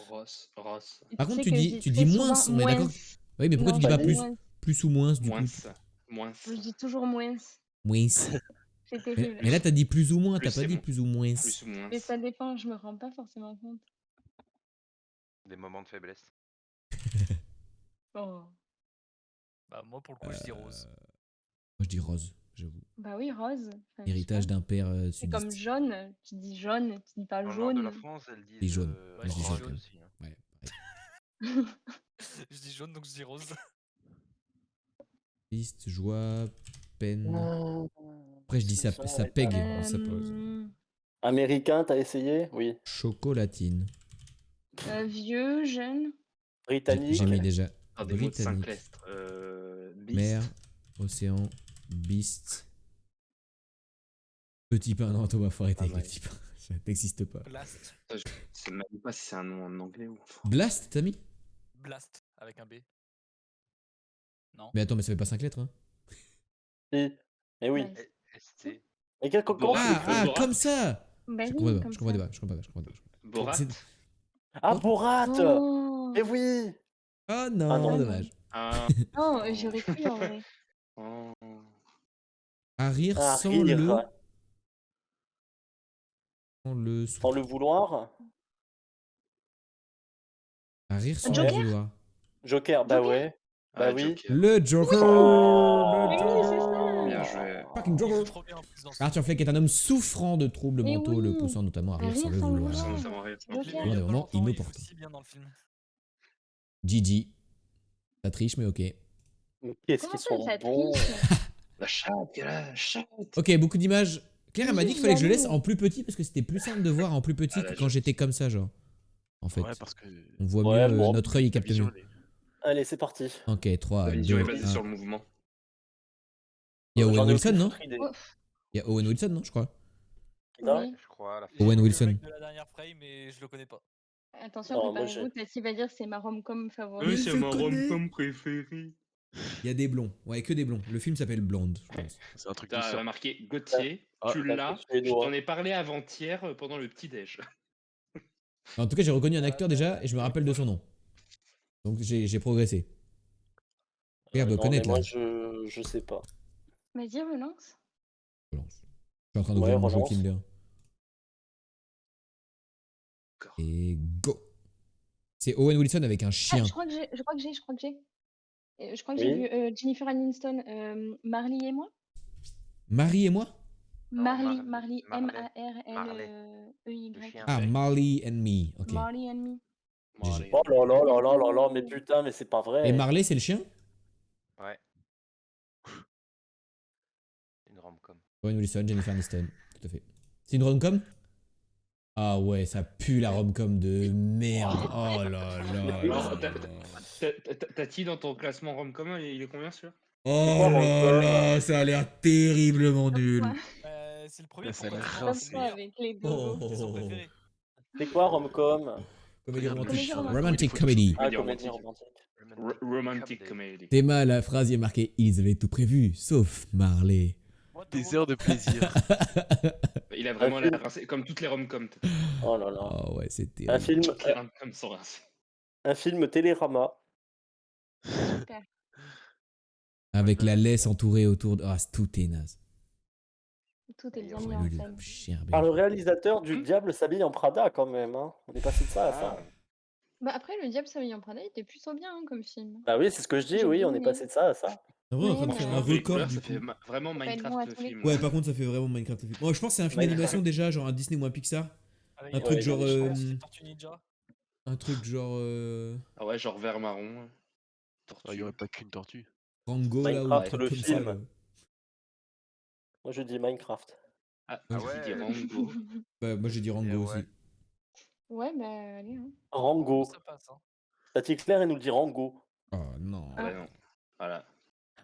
Ross.
Et
Par
tu
contre,
sais
tu
que je
dis- tu
très
dis moins,
souvent
on est d'accord? Oui, mais pourquoi
Non,
tu dis
je
pas
dis
plus,
moins.
plus ou moins du coup?
Moins.
Je dis toujours moins.
Moins.
C'est
Mais,
terrible.
mais là, t'as dit plus ou moins,
Plus,
t'as pas
c'est
dit
bon.
plus ou moins.
Plus ou moins.
Mais ça dépend, je me rends pas forcément compte.
Des moments de faiblesse.
Oh.
Bah, moi, pour le coup, je dis rose.
Moi, je dis rose, j'avoue.
Bah oui, rose. Enfin, je sais
Héritage
pas.
d'un père
C'est comme
sudiste.
jaune. Tu dis jaune, tu dis pas
Dans le nord de la
jaune.
France, elles
Et
disent
jaune.
Ouais, je dis
orange
jaune.
aussi. Hein.
Ouais, pareil.
Je dis jaune, donc je dis rose.
Triste, joie, peine.
Oh.
Après, je dis ça, ça pègue. Ça peut-
Euh,
Américain, t'as essayé? Oui.
Chocolatine.
vieux, jeune.
Britannique.
J'ai mis déjà
Ah, des mots de 5
britannique,
lettres. Beast.
mer, océan, beast. Petit pain, non, Thomas, faut arrêter avec les
ouais.
petits pains. Ça n'existe pas.
Blast.
Je ne sais pas si c'est un nom en anglais ou.
Blast, t'as mis?
Blast, avec un B. Non.
Mais attends, mais ça fait pas 5 lettres, hein?
Si. Mais oui.
Ouais.
ST.
Mais comment tu
Ah,
l'écris?
ah,
Borat.
comme ça!
Bah
Je
oui,
comprends pas,
comme
je comprends
ça.
pas, je comprends pas.
Borat.
C'est-
Ah, Borat!
Oh,
Eh oui!
Oh non,
Ah non.
dommage.
Ah.
non, j'aurais cru en vrai.
Oh.
À rire
Ah,
sans
rire.
le. Sans le.
Sans le vouloir.
À rire sans le
Joker?
vouloir.
Joker, bah
Joker?
ouais. Bah
Ah,
oui.
Joker.
Le Joker!
Oh.
Le
Oui,
Joker!
c'est ça.
Bien joué.
Fucking
Il joue
Joker!
trop bien en plus dans ce
Arthur Fleck est un homme souffrant de troubles
Mais
mentaux, le
oui.
poussant notamment à
À
rire sans
rire
le
sans le
vouloir.
vouloir.
Sans savoir rire.
Joker.
film.
Ouais,
Il y a
des
pas
moments
longtemps, il joue
inopportuns.
si bien dans le film.
Gigi. Ça triche, mais ok.
Mais qu'est-ce
Comment
qu'ils
ça,
sont
ça
bons.
triche?
La chatte, la chatte.
Ok, beaucoup d'images. Claire, elle m'a dit qu'il fallait que je le laisse
Jaloux.
en plus petit parce que c'était plus simple de voir en plus petit
Ah,
que
là,
quand j'étais comme ça, genre. En fait,
Ouais, parce que
on voit
Ouais,
mieux,
bon.
notre œil il capte mieux.
visuel est-
Allez, c'est parti.
Ok, 3,
La vision
2,
est basée
1.
sur le mouvement.
Il y a
J'en
Owen
ai
Wilson,
aucune
non
foutre idée.
Oh,
Il y a Owen Wilson, non, je crois.
Kida
oui.
Je crois à la fin.
J'ai
Owen
vu
Wilson.
Le mec de la dernière frame, mais je le connais pas.
Attention,
Non, moi,
préparez-vous, Tassi va dire c'est ma rom-com
Oui,
favorite.
c'est ma
rom-com préférée.
Il y a des blonds. Ouais, que des blonds. Le film s'appelle Blonde, je pense.
C'est un truc de
T'as
sœur.
marqué Gauthier,
Ah,
tu
t'as
l'as.
fait
Je
suédois.
t'en ai parlé avant-hier pendant le petit-déj.
En tout cas, j'ai reconnu un acteur
Ah,
déjà et je me rappelle de son nom. Donc j'ai progressé. Regarde,
Non, mais
connaître
moi,
là.
je sais pas.
Vas-y, relance.
Relance. Je suis en train
Ouais,
d'ouvrir mon jeu
relance.
Kinder.
D'accord.
Et go. C'est Owen Wilson avec un
Ah,
chien.
je crois que j'ai. Je crois que j'ai
Oui.
vu Jennifer Aniston, Marley et moi.
Marie et moi?
Non,
Marley,
Marley.
M-A-R-L-E-Y.
Le chien.
Ah, Marley and Me. Ok.
Marley and me.
GG.
Oh là là là là là là, mais putain, mais c'est pas
Et
vrai.
Marley, c'est le chien?
Ouais. Une rom-com.
Owen Wilson, Jennifer Aniston. Tout à fait. C'est une rom-com? Ah ouais, ça pue la rom-com de merde. Oh là là là
Non,
là.
Tati, dans ton classement rom-com, il est combien celui-là?
Oh là là, ça a l'air terriblement nul.
C'est le premier.
Ça a
pourquoi
l'air
tu
Comme
penses
rincé.
que
ça avec les deux.
Oh.
c'est son préféré?
C'est quoi rom-com?
Comédie
Regarde le
romantique.
chien.
Romantic
Photoshop.
comedy.
Ah,
Comédie
comédie
romantique.
romantique.
Romantic comedy.
Théma, la phrase y est marquée. Ils avaient tout prévu, sauf Marley.
What the
Des
fuck?
heures de plaisir.
Il a vraiment
Un
l'air
film.
rincé, comme toutes les rom-coms.
Oh là là.
Oh ouais, c'était.
Un film,
Toutes les rom-coms sont rincées.
un film Télérama.
Super.
Avec la laisse entourée autour de. Ah, tout est naze.
Tout est bien
Ouais,
mis en
Nul.
scène.
Chien
Par le
belge.
réalisateur du Diable s'habille en Prada quand même. Hein. On est passé de ça à ça.
Ah,
Bah après, Le Diable s'habille en Prada, il était plutôt bien hein, comme film.
Bah oui, c'est ce que je dis,
J'ai
oui,
bien
on est
aimé.
passé de ça à ça.
En vrai, on est en train de
Ouais,
faire
mais-
un
les
record
couleurs,
du
ça
coup.
fait vraiment
Faut pas être bon à
Minecraft le
tous les
film.
coups.
Ouais, par contre, ça fait vraiment Minecraft. Moi, je pense que c'est un film d'animation déjà, genre un Disney ou un Pixar.
Avec
Un
des-
truc
ouais,
genre.
je
c'est Tortue Ninja.
Un truc genre.
Ah ouais, genre vert marron.
Ah, il n'y aurait pas qu'une tortue.
Rango là ou un
Minecraft,
truc
le
comme ça.
film.
là.
Moi je dis Minecraft.
Ah,
Ah
il dit
ouais.
Rango.
Bah, moi j'ai dit Rango
ouais.
aussi.
Ouais, bah allez. Hein.
Rango.
Ça passe. Hein.
Tati Claire, elle nous dit Rango.
Oh non.
Ah ouais, non. Voilà.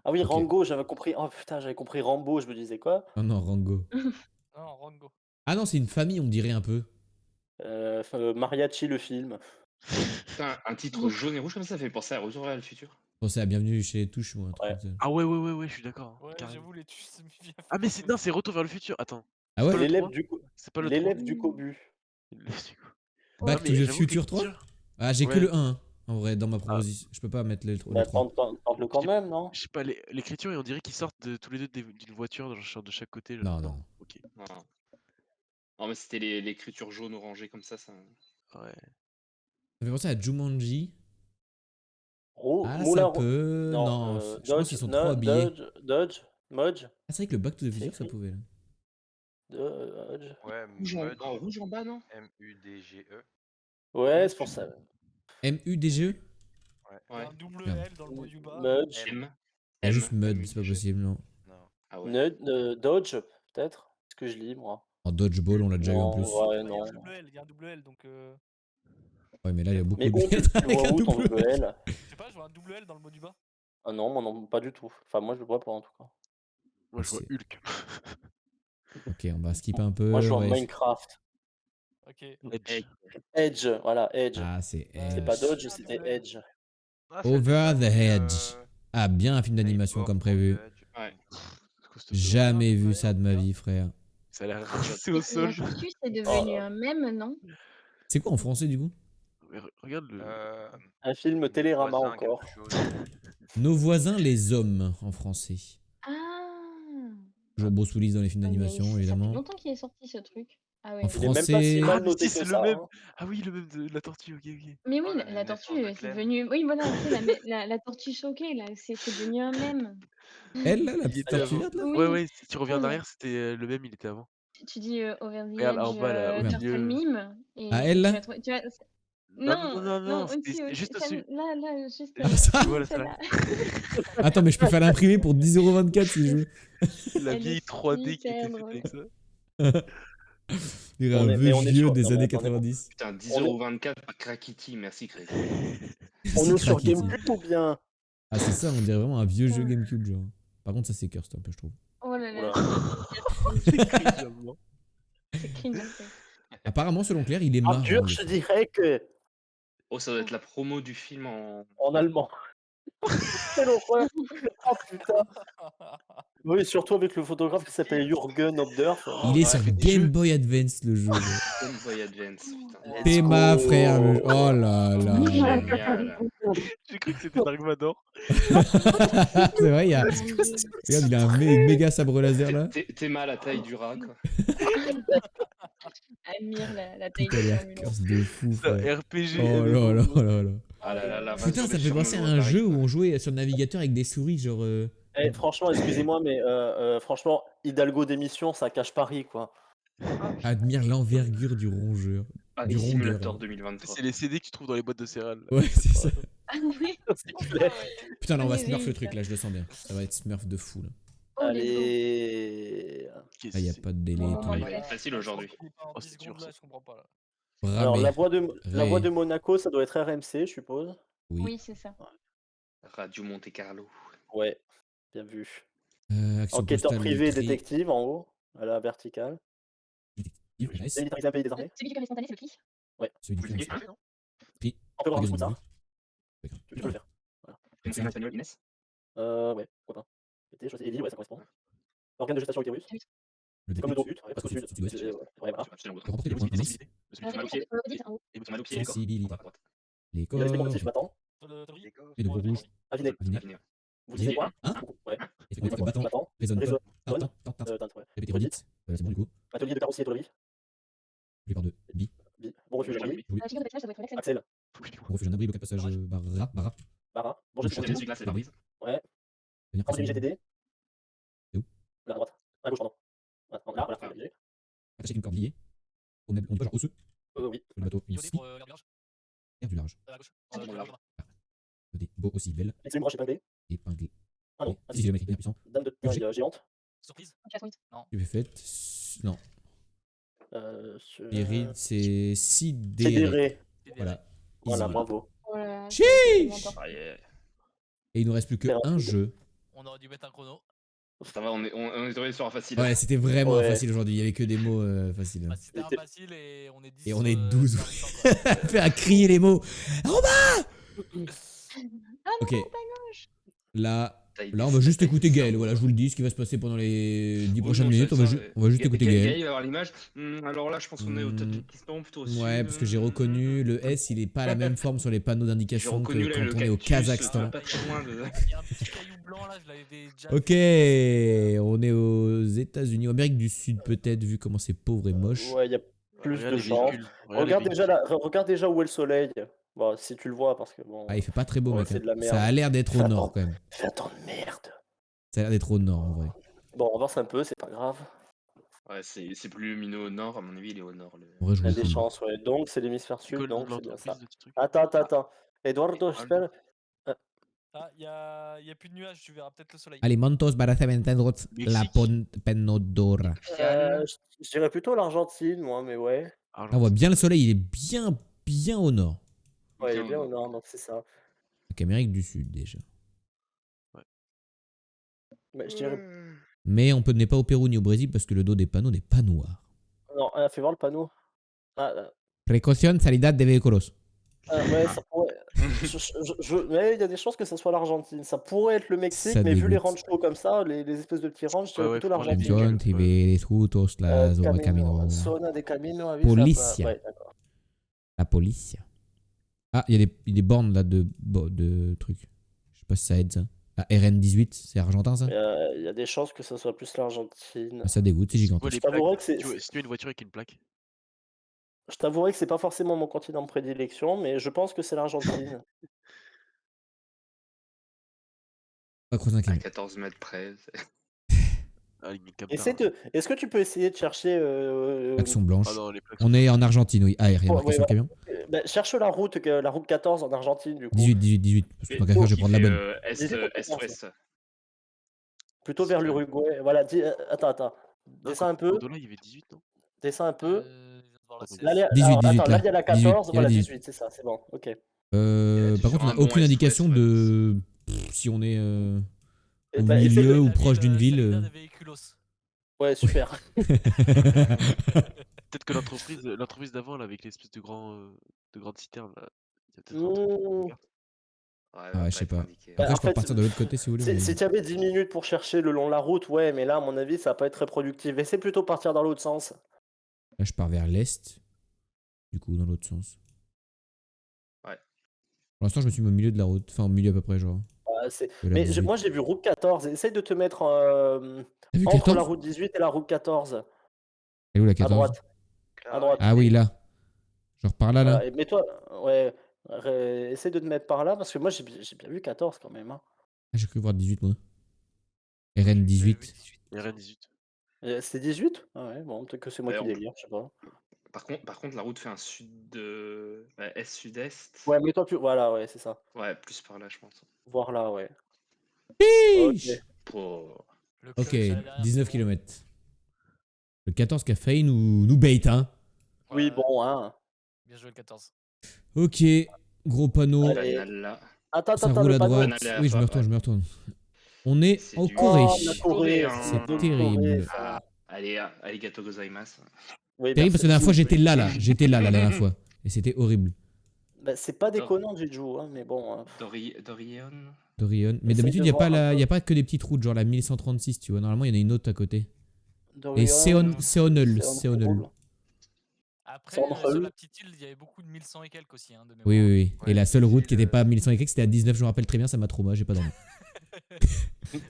Ah oui,
Ok.
Rango, j'avais compris. Oh putain, j'avais compris Rambo, je me disais quoi?
Oh non, Rango.
Non, Rango.
Ah non, c'est une famille, on dirait un peu.
Mariachi le film.
Putain, un titre jaune et rouge comme ça fait penser à Retour vers le futur.
Pensez à Bienvenue chez les Touches ou un truc
Ouais.
comme ça.
Ah ouais, je suis d'accord.
Ouais,
carrément.
j'avoue, les tuches, ça me vient.
Ah mais c'est non, c'est Retour vers le futur. Attends,
Ah
pas
ouais
le
L'élève
3?
du,
c'est pas le
l'élève
3.
du Cobu.
Back to the Future 3? Ah, j'ai que
Ouais.
le 1 hein, en vrai, dans ma proposition. Je peux pas mettre le 3.
Bah, tente-le quand même, non?
Je sais pas, l'écriture, et on dirait qu'ils sortent tous les deux d'une voiture genre de chaque côté.
Non, non.
Ok.
Non, non mais c'était l'écriture jaune orangée comme ça.
Ouais.
Ça fait penser à Jumanji. Ah,
Moulin
ça
Rouge.
peut. Non, je pense qu'ils sont trop habillés.
Modge.
Ah, c'est vrai que le Back to the Future,
C'est
ça
écrit.
pouvait. Là.
Euh,
Ouais,
rouge en bas, non?
M-U-D-G-E.
Ouais, c'est pour ça.
M-U-D-G-E?
Il y a un double
Merde.
L dans le mot du bas.
Mudge.
M.
Il y a juste Mud,
M-U-D-G.
c'est pas possible, non.
Non.
Ah ouais.
Dodge, peut-être? C'est ce que je lis, moi.
En Dodgeball, on l'a déjà eu en
Non,
plus.
ouais,
Il y a
non.
un double L, il y a un double L, donc
Ouais, mais là, il y a beaucoup
Mais
de
où tu
lettres
le
avec
vois
un
où ton
double.
double L?
je sais pas, je vois un double L dans le mot du bas.
Ah non, moi non, pas du tout. Enfin, moi je le vois pas en tout cas.
Moi je vois
C'est-
Hulk.
Ok, on va skipper un peu.
Moi je vois
ouais.
Minecraft.
Ok.
Edge.
Edge, voilà, Edge.
Ah, c'est
C'est
Edge.
pas Dodge,
Ah,
c'était
double L.
Edge.
Ah, c'est
Over
le
the Hedge. Ah, bien un film d'animation
Skateboard
comme
over
prévu.
the edge.
Ouais.
Costaud.
Jamais vu ça de ma vie, frère.
Ça a l'air rincé au sol.
La tortue, c'est devenu
Oh.
un mème, non?
C'est quoi en français du coup?
Mais regarde le.
Un film Télérama
Voisin,
encore.
quelque chose.
Nos voisins les hommes en français.
Ah!
Toujours Bruce Willis dans les films
Ouais, mais
d'animation,
Ça fait
évidemment.
longtemps qu'il est sorti ce truc. Ah ouais.
En
Il est même pas si
français.
mal
Ah, mais
noté
si,
que
c'est
ça.
le même.
Hein.
Ah oui, le même de la tortue, ok.
Mais oui,
Oh,
la
la naissance
tortue,
de
c'est
Clem.
devenu. Oui, voilà, tu sais, la tortue choquée, là, c'est devenu un mème.
Elle là, la
Il
petite
était
tortue
avant.
verte là?
Oui.
Ouais, si tu reviens en
Ouais.
arrière, c'était le même, il était avant.
Tu dis Over the
Regarde,
Edge,
en bas, là, au
Turtle
milieu.
Meme. Et
Ah, elle, là?
tu vas trouver- tu vas-
Non,
au-dessus,
c'était
au-dessus,
juste au-dessus.
là, juste
Ah, ça
Voilà,
celle-là.
Attends, mais je peux faire l'imprimer pour 10,24€ si je veux.
La
Elle
vieille
est
3D qui
super
était faite
drôle.
avec ça.
Il y
On
un
est-
vieux
mais on est
vieux
sur-
des
non, mais
années
attendez,
90.
Putain, 10,24€ par Krakiti, merci Craig.
On
C'est
est sur
craqué, tu sais.
GameCube ou bien?
Ah, c'est ça, on dirait vraiment un vieux jeu GameCube, genre. Par contre, ça, c'est cursed un peu, je trouve.
Oh là là,
Oula.
C'est cringe, j'avoue.
c'est cringe en fait.
Apparemment, selon Claire, il est
En
marrant.
dur,
le
je
film.
dirais que
Oh, ça doit être la promo du film
en allemand. Quelle horreur. Oh putain. Oui, surtout avec le photographe qui s'appelle Jürgen Obdorf.
Il est
ouais,
sur
fait des
Game
jeux.
Boy Advance, le jeu. genre.
Game Boy Advance, putain.
Let's
Théma,
go.
frère. Oh là là.
Génial.
J'ai cru que c'était Dark Vador.
C'est vrai, il y a. Regarde, il a un méga sabre laser là.
Théma à la taille du rat, quoi.
Admire la taille
Tout a
de
l'air
Formule 1.
curse de fou, frère.
RPG.
Oh là là là là.
Ah là là, la
Putain,
base
ça me
sur
fait
les
penser à
surnoms
un
Paris,
jeu où
quoi.
on jouait sur le navigateur avec des souris, genre.
Eh, franchement, excusez-moi, mais franchement, Hidalgo d'émission, ça cache Paris, quoi.
Admire l'envergure du rongeur.
Paris
Du rondeur.
Simulator 2023.
C'est les CD que tu trouves dans les boîtes de céréales. là.
Ouais, c'est ça.
Ah oui.
C'est clair.
Putain, là, on va
Oui,
smurf
oui,
le truc
ça.
là, je le sens bien. Ça va être smurf de fou là.
Oh, les
Allez.
Qu'est-ce
Là, y a
que
pas de délai et
Oh,
tout.
Ah, il
ouais.
va être facile aujourd'hui.
Oh, c'est dur, ça.
Je comprends pas là.
Alors,
Bramé.
la voix
Ré.
de Monaco, ça doit être RMC, je suppose.
Oui.
Oui, c'est ça.
Radio Monte Carlo.
Ouais, bien vu.
Action
Enquêteur
postale,
privé et
tri-
détective en haut, à la verticale.
détective, nice.
Démilitariser un pays des armées.
Celui qui est spontané, c'est le qui?
Celui du
Vous le
film.
dites, non
On peut voir un
Magazine
coup
du
tard.
D'accord.
Tu peux le faire.
Une espagnol, Inès.
Ouais, pourquoi pas. Été, je sais, Élie, ouais, ça correspond. Organe de gestation utérus.
Le
Comme le
détective.
dos sud, ouais, presque au sud.
Sud-ouest.
Ouais, voilà.
Absolument.
Pour remporter le point, Nice.
Parce que mal au pied.
En haut.
Et mal au pied, les corps.
Sensibilité.
À droite.
Les
Il y a
corps.
les cognitifs battant.
Et de gros rouge.
Aviné.
Aviné.
Avenir.
Vous disiez quoi?
Hein
Ouais.
Et fait battant.
Battant.
Résonne.
Résonne.
Tente.
Teinte, ouais.
Répétez redite. C'est bon du coup.
Atelier de carrossier étoile
Je par deux. Bi.
Bon refuge à Louis.
La figure de personnage, ça doit être Alex.
Axel.
On refuse un abri, local passage. Barra.
Bara. Bon,
Je
je
suis
suis
Protéger celui-là, c'est la brise.
Ouais.
Venir
Ensuite,
passer.
GTD.
C'est où?
Là, à droite. À gauche, pardon. Là, voilà. Attaché
Attaché avec une corde liée. On dit pas genre osseux.
Oui.
Le bateau. Une
Iodé
scie.
pour garde
Air du large.
à gauche.
Bon, large.
Des beaux aussi belle.
Excellent broche épinglée.
Épinglée.
Ah non.
Si géométrique bien puissant.
Dame de taille géante.
Surprise.
Tu as son hit.
Stupéfaite. Non.
Sur-
Péride, c'est sidéré.
Fédéré.
Voilà.
Voilà,
Easy.
bravo.
Oh là là,
Chiche.
c'est tellement fort.
Ah, yeah.
Et il nous reste plus que
Faire un
un
truc.
jeu.
On aurait dû mettre un chrono.
Ça va, on est tombé sur un facile.
Ouais, c'était vraiment
Ouais.
facile aujourd'hui. Il y avait que des mots faciles.
Bah, c'était un
C'était-
facile et on est 10.
Et on est 12.
dans le temps, quoi.
Fait à crier les mots. Robin.
Ah non,
Ok.
pas gauche.
Là,
Taille
là, on
10,
va juste
taille
écouter
10,
Gaël.
hein.
Voilà, je vous le dis, ce qui va se passer pendant les 10
Oui,
prochaines
non,
minutes.
ça,
On va juste écouter Gaël.
Gaël va avoir l'image. Alors là, je pense qu'on est au Tadjikistan, plutôt au sud.
Ouais, parce que j'ai reconnu le S, il est pas à la même forme sur les panneaux
J'ai
d'indication que
reconnu là, le
quand on est au
cactus,
Kazakhstan.
Pas très loin de.
Il y a un petit caillou blanc là, je l'avais déjà.
Ok,
vu.
on est aux États-Unis, Amérique du Sud peut-être, vu comment c'est pauvre et moche.
Ouais, il y a plus
Regarde
de
les
gens.
véhicules, regarde les
Regarde déjà où est le soleil. Bon, si tu le vois, parce que bon.
Ah, il fait pas très beau,
Ouais,
mec.
c'est
hein.
de la merde.
Ça a l'air d'être au
Attends.
nord quand même.
Fais un temps de merde.
Ça a l'air d'être au nord en vrai.
Bon, on avance un peu, c'est pas grave.
Ouais, c'est plus lumineux au nord, à mon avis, il est au nord.
En vrai, je
Il y a
vous
des
le dis.
chances, ouais. Donc, c'est l'hémisphère
C'est
sud,
quoi le nom
donc
de
c'est bien ça.
l'entreprise de ce truc?
Attends. Eduardo,
Ah,
j'espère.
Ah, il y a plus de nuages, tu verras peut-être le soleil.
Alimentos para cementeros la penodora.
Je dirais plutôt l'Argentine, moi, mais ouais.
Ah,
On voit bien le soleil, il est bien au nord.
Ouais, il est
Bien
bien
au
au nord, donc c'est ça.
Donc Amérique du Sud déjà.
Mais je dirais.
Mais on n'est pas au Pérou ni au Brésil parce que le dos des panneaux n'est pas noir.
Non, fais voir le panneau.
Précaution, salida de vehículos.
Ouais, ça pourrait. Mais il y a des chances que ça soit l'Argentine. Ça pourrait être le Mexique,
Ça
mais vu les
dégoûte.
ranchos comme ça, les espèces de petits ranchs, je dirais
Ouais,
plutôt
faut voir les
l'Argentine.
véhicules.
John, Tiberes, Jutos, la Zona Camino.
Zona de Camino, ah oui, ça,
Policia.
ouais, d'accord.
La police. Ah, il y a des bornes là de trucs. Je sais pas si ça aide ça. Ah, RN18, c'est argentin ça?
Il y a des chances que ça soit plus l'Argentine.
Ah, ça dégoûte, c'est
Tu vois
gigantesque.
les
Je t'avouerais
plaques,
que c'est-
si tu vois une voiture avec une plaque.
Je t'avouerai que c'est pas forcément mon continent de prédilection, mais je pense que c'est l'Argentine.
Pas creuser un
À
camion.
14 mètres près.
Ah, une Captar.
Est-ce que tu peux essayer de chercher.
Action blanche.
Ah non, les plaques.
On est en Argentine, oui. Ah, il y a rien
Ouais,
marqué
ouais,
sur le camion.
cherche la route 14 en Argentine, du coup.
18. Parce que tant qu'à faire, je vais prendre la bonne.
Est-ouest.
Plutôt vers l'Uruguay. Voilà, attends.
Non,
Descends un peu.
Cordola, il y avait 18, non?
Descends un peu.
Je viens de voir la
Là,
CS.
Là, il y a-
18,
alors,
18,
attends,
là.
là, il y a la
18,
14,
il y a la
voilà,
18.
18, c'est ça, c'est bon, ok.
Par contre, on n'a
un bon
aucune
est-ouest,
indication
ouais.
de si on est
Eh
au
ben, essaie
milieu
de-
ou
La
proche d'une ville.
Salida de Véhiculos.
Ouais, super.
Peut-être que l'entreprise d'avant, là, avec l'espèce de grande citerne, là, il y a peut-être un truc.
Mmh.
Regarde.
Ouais,
Ah,
va
je sais
être
pas.
indiqué.
Bah,
Après,
en
je peux
fait,
repartir de l'autre côté si vous voulez.
Si
mais-
tu avais 10 minutes pour chercher le long de la route, ouais, mais là, à mon avis, ça va pas être très productif. Essaie plutôt de partir dans l'autre sens.
Là, je pars vers l'est. Du coup, dans l'autre sens.
Ouais.
Pour l'instant, je me suis mis au milieu de la route. Enfin, au milieu à peu près, genre. De la
Mais
18.
moi, j'ai vu route 14. Essaye de te mettre
T'as vu
entre la
14?
route 18 et la route 14.
Elle est où la
À
14?
droite. À droite.
Ah oui, là. Genre par là, là.
Voilà. Et mets-toi. Ouais. Essaye de te mettre par là parce que moi, j'ai bien vu 14 quand même. Hein.
Ah, j'ai cru voir 18, moi. RN 18.
RN18.
C'est 18? Ah ouais, bon, peut-être que c'est moi qui
Alors,
délire, je sais pas.
Par contre, la route fait un est-sud-est.
Ouais, mets-toi plus. Voilà, ouais, c'est ça.
Ouais, plus par là, je pense.
Voir là, ouais.
Chiche.
Oh.
Le
Ok,
clutch à la dernière
19
seconde.
km. Le 14 qui a failli nous bait, hein.
Oui,
Ouais,
bon, hein.
Bien joué le 14.
Ok, gros panneau.
Allez.
Banal là.
Attends,
Ça
attends,
roule
le
à
panneau.
droite.
Banal à la
Oui, je me
fois,
retourne,
ouais.
je me retourne. On est
C'est
en
du-
Corée.
Oh, la Corée,
Coréen.
C'est
de
terrible.
Corée, ça.
Ah, allez, arigato gozaimasu.
Oui,
Terrible parce que la dernière fois,
merci.
j'étais là. J'étais là la dernière fois. Et c'était horrible.
Bah, c'est pas déconnant, Jeju, hein, mais bon. hein.
Dorion.
Dorion. Mais
Essaye
d'habitude,
de
il n'y a,
voir un peu.
y a pas que des petites routes, genre la 1136, tu vois. Normalement, il y en a une autre à côté.
Dorion,
Et Seonul.
Seonul.
Après,
Sans
sur
rôle.
la petite île, il y avait beaucoup de 1100 et quelques aussi. Hein, de mémoire.
Oui, oui, oui.
Ouais,
Et la seule route qui
c'est
n'était
le-
pas 1100 et quelques, c'était à 19, je me rappelle très bien, ça m'a trauma, j'ai pas dormi.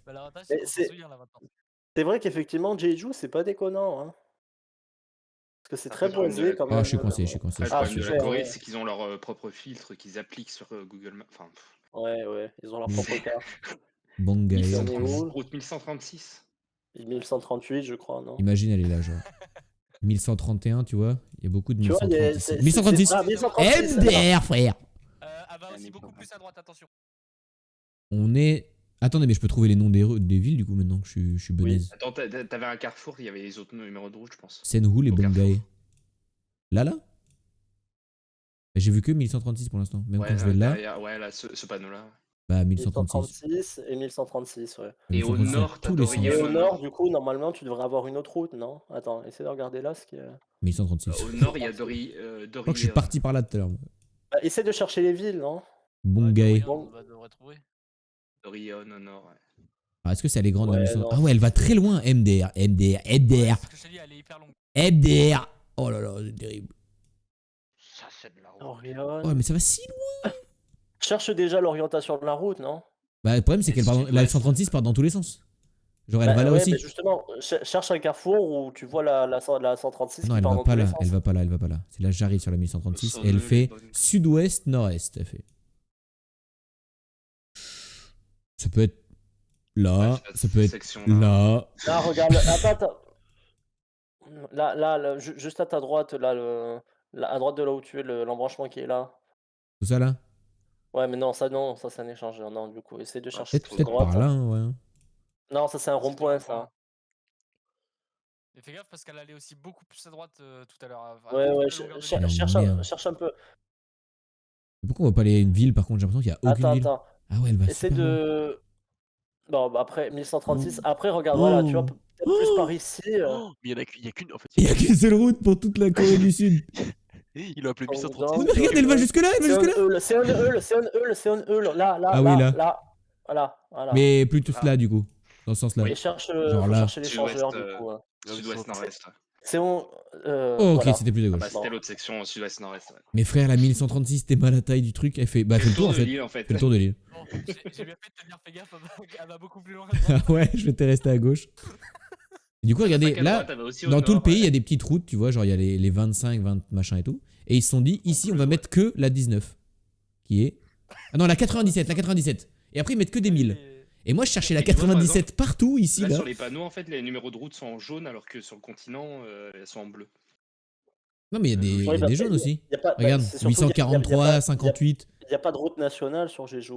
Bah, l'avantage,
Mais
c'est qu'on s'en
c'est-
souvient là maintenant.
C'est vrai qu'effectivement, Jeju, c'est pas déconnant. Hein. Parce que c'est
Après,
très
le problème de
boisé
la-
quand
Ah,
même.
je suis coincé, je suis coincé.
Après,
je
le
suis
problème de
coincé.
la
super,
Corée,
ouais.
c'est qu'ils ont leur propre filtre qu'ils appliquent sur Google Maps. Enfin,
Ouais, ils ont leur propre carte.
Bangay.
Ils sont
1136.
où
Route 1136.
1138, je crois, non?
Imagine, elle est là, genre. 1131, tu vois. Il y a beaucoup de
Tu vois,
1130 ici.
c'est-
1136.
Ah, 1136.
MDR, frère.
Elle va aussi
Annie
beaucoup
Blanc.
plus à droite, attention.
On est. Attendez, mais je peux trouver les noms des villes du coup maintenant que je suis benaise.
Attends, t'avais un carrefour, il y avait les autres numéros de route, je pense.
Senhul et
Au
Bangay.
carrefour.
Là J'ai vu que 1136 pour l'instant. Même
Ouais,
quand je vais là,
derrière- ouais, là, ce panneau-là.
bah 1136.
1136 et 1136, ouais.
Et au
1136 dans
nord, t'as
tous les
Dorion.
Et
sens.
au nord, du coup, normalement, tu devrais avoir une autre route, non? Attends, essaie de regarder là ce qui est.
1136.
Au nord, il y a
Je crois que je suis parti par là tout à l'heure.
Bah, essaie de chercher les villes, non?
Bangay.
On devrait trouver.
Dorion au nord, ouais.
Ah, est-ce que c'est elle est grande
Ouais,
1100?
non.
Ah ouais, elle va très loin. MDR.
Ouais, c'est ce que je t'ai dit, elle est hyper longue.
MDR. Oh là là, c'est terrible.
Ça, c'est de la route.
Orion.
Oh, mais ça va si loin.
Cherche déjà l'orientation de la route, non?
Bah, le problème, c'est
Et
qu'elle part dans- la
sud-ouest.
136 part dans tous les sens. Genre, elle
Bah,
va là
ouais,
aussi.
mais justement, cherche un carrefour où tu vois la 136
Non,
qui
elle
part
va
dans
pas
tous les
là,
sens.
elle va pas là, elle va pas là. C'est là que j'arrive sur la 1136
Son
et elle
nœud,
fait
les bonnes.
sud-ouest, nord-est. Elle fait. Ça peut être là,
Ouais,
ça peut être
section-là.
là.
Là, regarde, attends. Là, juste à ta droite, là, à droite de là où tu es, l'embranchement qui est là.
Tout ça là.
Ouais, mais non, ça, c'est un échangeur. Non, du coup, essaie de chercher
c'est
Peut-être
tout
tout
à
peut-être
droite.
par là, hein, ouais.
Non, ça, c'est un
C'est
rond-point,
le
ça.
rond-point. Mais fais gaffe parce qu'elle allait aussi beaucoup plus à droite tout à l'heure.
Ouais,
toute
ouais,
la longueur de ligne.
Elle
cherche
merde.
cherche un peu.
Mais pourquoi on va pas aller à une ville par contre? J'ai l'impression qu'il y a aucune ville.
Attends.
Ah ouais, elle va
Essaie
super loin.
de. Bon, bah après, 1136.
Oh.
Après, regarde, voilà, tu vois,
Oh.
peut-être plus par ici.
Oh, mais il y a qu'une. En fait,
Il y a qu'une seule route pour toute la Corée du Sud.
il a appelé
Oh,
1136.
non.
Mais regarde, elle va jusque là, elle va jusque là.
C'est un eul, là,
Ah oui, là.
Voilà.
Mais plus tous
Ah.
là du coup, dans ce sens là.
Et cherche,
Genre
faut
là.
chercher l'échangeur,
Sud-ouest,
du coup. hein.
Sud-ouest, nord-est. Ouais.
C'est on.
Oh, ok,
voilà.
c'était plus de
Ah
gauche.
bah, c'était l'autre section, sud-ouest, nord-est. Ouais.
Mais frère, la 1136, t'es pas la taille du truc. Elle fait. Bah, fais le tour en
de
fait.
l'île, en fait.
Fais le tour de l'île.
Bon, j'ai bien fait de te dire, fais gaffe, elle va beaucoup plus loin.
Ah ouais, je vais te rester à gauche. Et du coup, regardez,
Cinq à
là,
droite, elle va aussi au
dans tout le
nord,
pays, il y
ouais.
a des petites routes, tu vois, genre il y a les 25, 20 machin et tout. Et ils se sont dit, ici, on va mettre que la 19. Qui est. Ah non, la 97. Et après, ils mettent que des 1000. Et moi, je cherchais la
Et tu vois, par
97 partout, ici,
Là,
là.
sur les panneaux, en fait, les numéros de route sont en jaune, alors que sur le continent, elles sont en bleu.
Non, mais il y a des, il y a
Ouais, bah,
des jaunes aussi.
Y a pas,
Regarde,
c'est surtout, y a
843, 58.
pas de route nationale sur Jeju.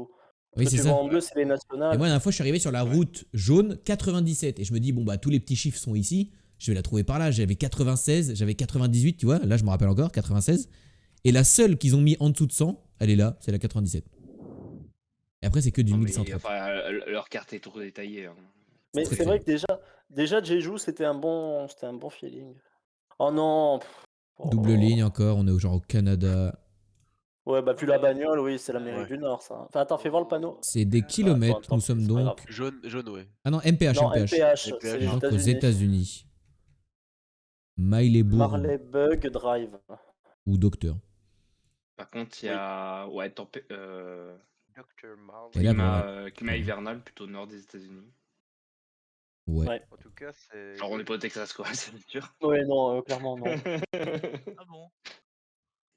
Oui,
Ce que
c'est
tu vois
ça.
en bleu, c'est les
Et
nationales.
moi, la dernière fois, je suis arrivé sur la route jaune 97. Et je me dis, bon, bah, tous les petits chiffres sont ici. Je vais la trouver par là. J'avais 96, j'avais 98, tu vois. Là, je me rappelle encore, 96. Et la seule qu'ils ont mis en dessous de 100, elle est là, c'est la 97. Et après, c'est que du
Non, mais,
1130.
enfin, leur carte est trop détaillée. Hein.
Mais
très
c'est
clair.
vrai que déjà Jeju, c'était un bon feeling. Oh non.
Double ligne encore, on est genre au Canada.
Ouais, bah, puis la bagnole, oui, c'est l'Amérique
Ouais.
du Nord, ça. Enfin, attends, fais voir le panneau.
C'est des
Bon,
kilomètres,
tant
nous
pis,
sommes
c'est pas grave.
donc...
Jaune, ouais.
Ah non, MPH,
Non,
MPH.
MPH, c'est les
Donc aux
États-Unis.
États-Unis. Marleybourg
Marley Bug Drive.
ou Docteur.
Par contre, il y a ouais,
Dr. Marley.
Et là, bah,
climat hivernal plutôt au nord des États-Unis.
Ouais.
Ouais.
En tout cas, c'est.
Genre, on n'est pas au Texas, quoi, c'est sûr.
Ouais, non, clairement, non.
Ah bon?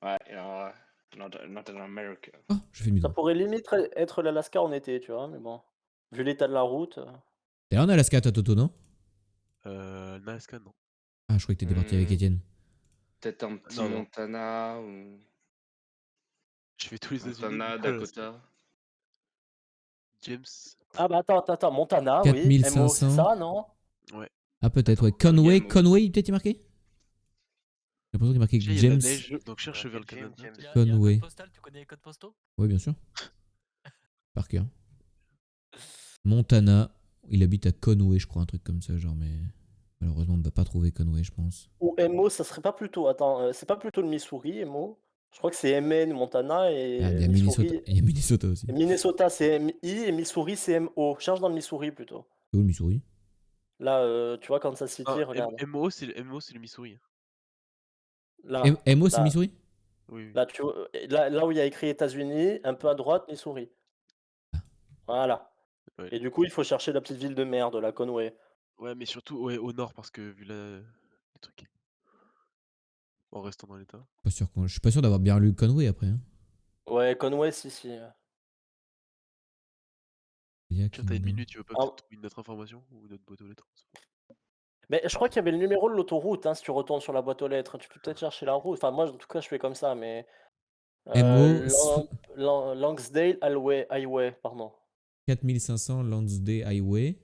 Ouais, alors, not in America.
Oh, je fais le
Ça
bidon.
pourrait limite être l'Alaska en été, tu vois, mais bon. Vu l'état de la route.
T'es là en Alaska, toi, Toto, non?
Alaska, non.
Ah, je croyais que t'étais parti avec
Hmm.
Étienne.
Peut-être un petit
Non, non.
Montana ou
Je fais tous les États-Unis.
Montana,
du coup,
Dakota.
James.
Ah bah attends, Montana, oui.
4500.
MO, c'est ça, non?
Ah, peut-être, ouais.
Attends,
Conway,
Game of-
Conway, peut-être il est marqué? J'ai l'impression qu'il est marqué
Déjà, il y a de
James.
la neige, donc cherche vers le
James,
Canada.
James.
Il y a un
Conway.
code postal, tu connais les codes postaux?
Ouais, bien sûr. Par cœur. Montana. Il habite à Conway, je crois, un truc comme ça, genre, mais malheureusement, on ne va pas trouver Conway, je pense.
Ou MO, ça serait pas plutôt. Attends, c'est pas plutôt le Missouri, MO? Je crois que c'est MN, Montana
Ah,
et
il y a Minnesota.
Missouri.
Il y a Minnesota aussi.
Et Minnesota, c'est MI et Missouri, c'est MO. Cherche dans le Missouri plutôt.
C'est où le Missouri?
Là, tu vois, Kansas City,
Ah,
regarde.
MO, c'est le Missouri.
Là,
MO, c'est
là,
Missouri?
Oui, oui.
là, tu vois, là où il y a écrit États-Unis, un peu à droite, Missouri. Voilà.
Ouais.
Et du coup, il faut chercher la petite ville de merde, la Conway.
Ouais, mais surtout ouais, au nord, parce que vu le truc. En restant dans l'état.
Je suis pas sûr d'avoir bien lu Conway après. Hein.
Ouais, Conway, si.
Il y a
Tiens, t'as une
Canada.
minute, tu veux pas
Ah.
peut-être trouver une autre information ou une autre boîte aux lettres?
Mais je crois qu'il y avait le numéro de l'autoroute, hein, si tu retournes sur la boîte aux lettres. Tu peux peut-être chercher la route. Enfin, moi, en tout cas, je fais comme ça, mais.
MO,
Langsdale Highway, pardon.
4500 Lansdale Highway.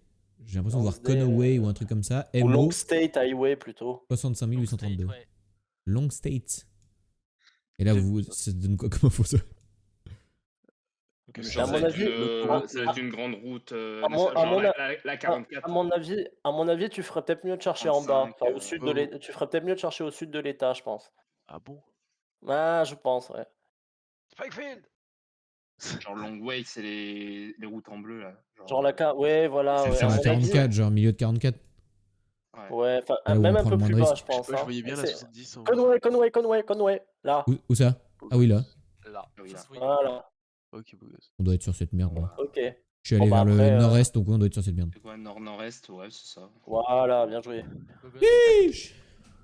J'ai l'impression de voir
Lansdale,
Conway ou un truc comme ça.
Ou
MO,
Long State Highway plutôt.
65
Donc, State,
832.
ouais.
Long State. Et là,
J'ai-
ça te donne quoi comme info ça?
Que
Mais
sur
à
Ça
mon
va être
avis,
ça va être une grande route
à mon-
nationale,
à
genre
mon
la
À
44.
mon avis, tu ferais peut-être mieux de chercher en bas.
35,
Enfin, au sud de
ouais,
tu ferais peut-être mieux de chercher au sud de l'État, je pense.
Ah bon?
Ah, je pense, ouais.
Springfield!
Genre Long Way, c'est les routes en bleu là.
Genre ouais, voilà,
C'est
ouais.
Sur
À
la
mon avis,
44, genre milieu de 44.
ouais, enfin,
Là où
même
on
un
prend
peu
le moins
plus
de
bas,
risques.
je pense.
Ouais, je
hein.
voyais bien la
C'est-
70 en
Conway, là.
Où ça? Ah oui, là.
Là.
oui, là.
Ça se voit.
Voilà,
Ok, beau gosse.
On doit être sur cette merde là.
ok.
Je suis allé
Bon, bah,
vers
après,
le nord-est, donc ouais, on doit être sur cette merde.
C'est quoi, nord-nord-est? Ouais, c'est ça.
Voilà, bien joué.
Beau gosse.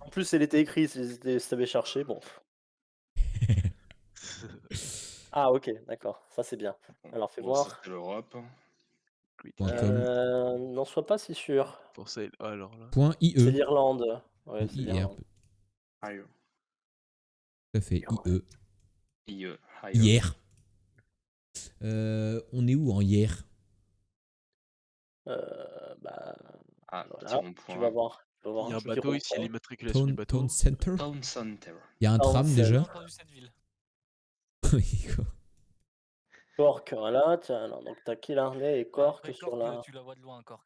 En plus, elle était écrite, si t'avais cherché, bon. Ah, ok, d'accord, ça c'est bien. Alors, fais
Bon, ça,
voir.
c'est l'Europe.
Great.
Point com.
N'en sois pas si sûr.
Pour ça, ah, alors là.
Point
C'est
IE.
l'Irlande. Ouais,
Ou
c'est
IR.
l'Irlande.
Higher.
Tout à fait. IE.
IE. Higher.
Hier. On est où en hier?
Bah,
Ah,
voilà,
petit rond-point.
tu vas voir.
Il y a un
petit
bateau ici,
rond-point.
l'immatriculation du bateau.
Town Center.
Town Center.
Il y a un tram
Town
déjà.
J'ai entendu cette ville.
Oui, quoi.
Cork, voilà, tiens, alors, donc t'as Killarney et Cork
Après,
sur
Cork,
la.
tu la vois de loin, Cork.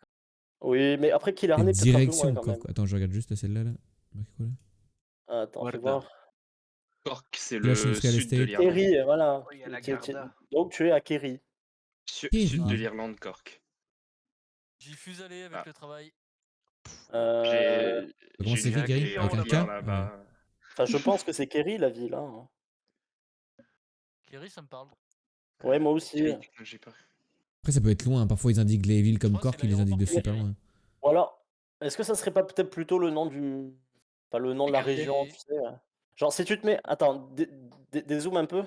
Oui, mais après
C'est
Killarney, peut-être un peu
direction
moins quand même.
Cork. Attends, je regarde juste celle-là. Là. Marqué quoi, là?
Attends, fais
Warda.
voir.
Cork, c'est
Flash
le
Industrial
sud de
Estate.
l'Irlande.
Kerry, voilà.
Oh, il y a la
Tu- tu-
Garda.
Donc tu es à Kerry.
Kerry.
Sud de l'Irlande, Cork.
J'y fus allé avec
Ah.
le travail.
Euh,
Comment
J'ai
c'est
une
fait, Kerry?
client
Avec un
là-bas,
K?
là-bas.
Enfin, je pense que c'est Kerry la ville. Hein.
Kerry, ça me parle.
Ouais, moi aussi.
Kerry Technology Park.
Après, ça peut être loin. Parfois, ils indiquent les villes comme
crois que
Cork,
c'est
ils les indiquent de
l'aéroport
super
de
loin.
Ou alors, est-ce que ça serait pas peut-être plutôt le nom du. Pas le nom de la
Kerry.
région, tu sais. Genre, si tu te mets. Attends, dézoome un peu.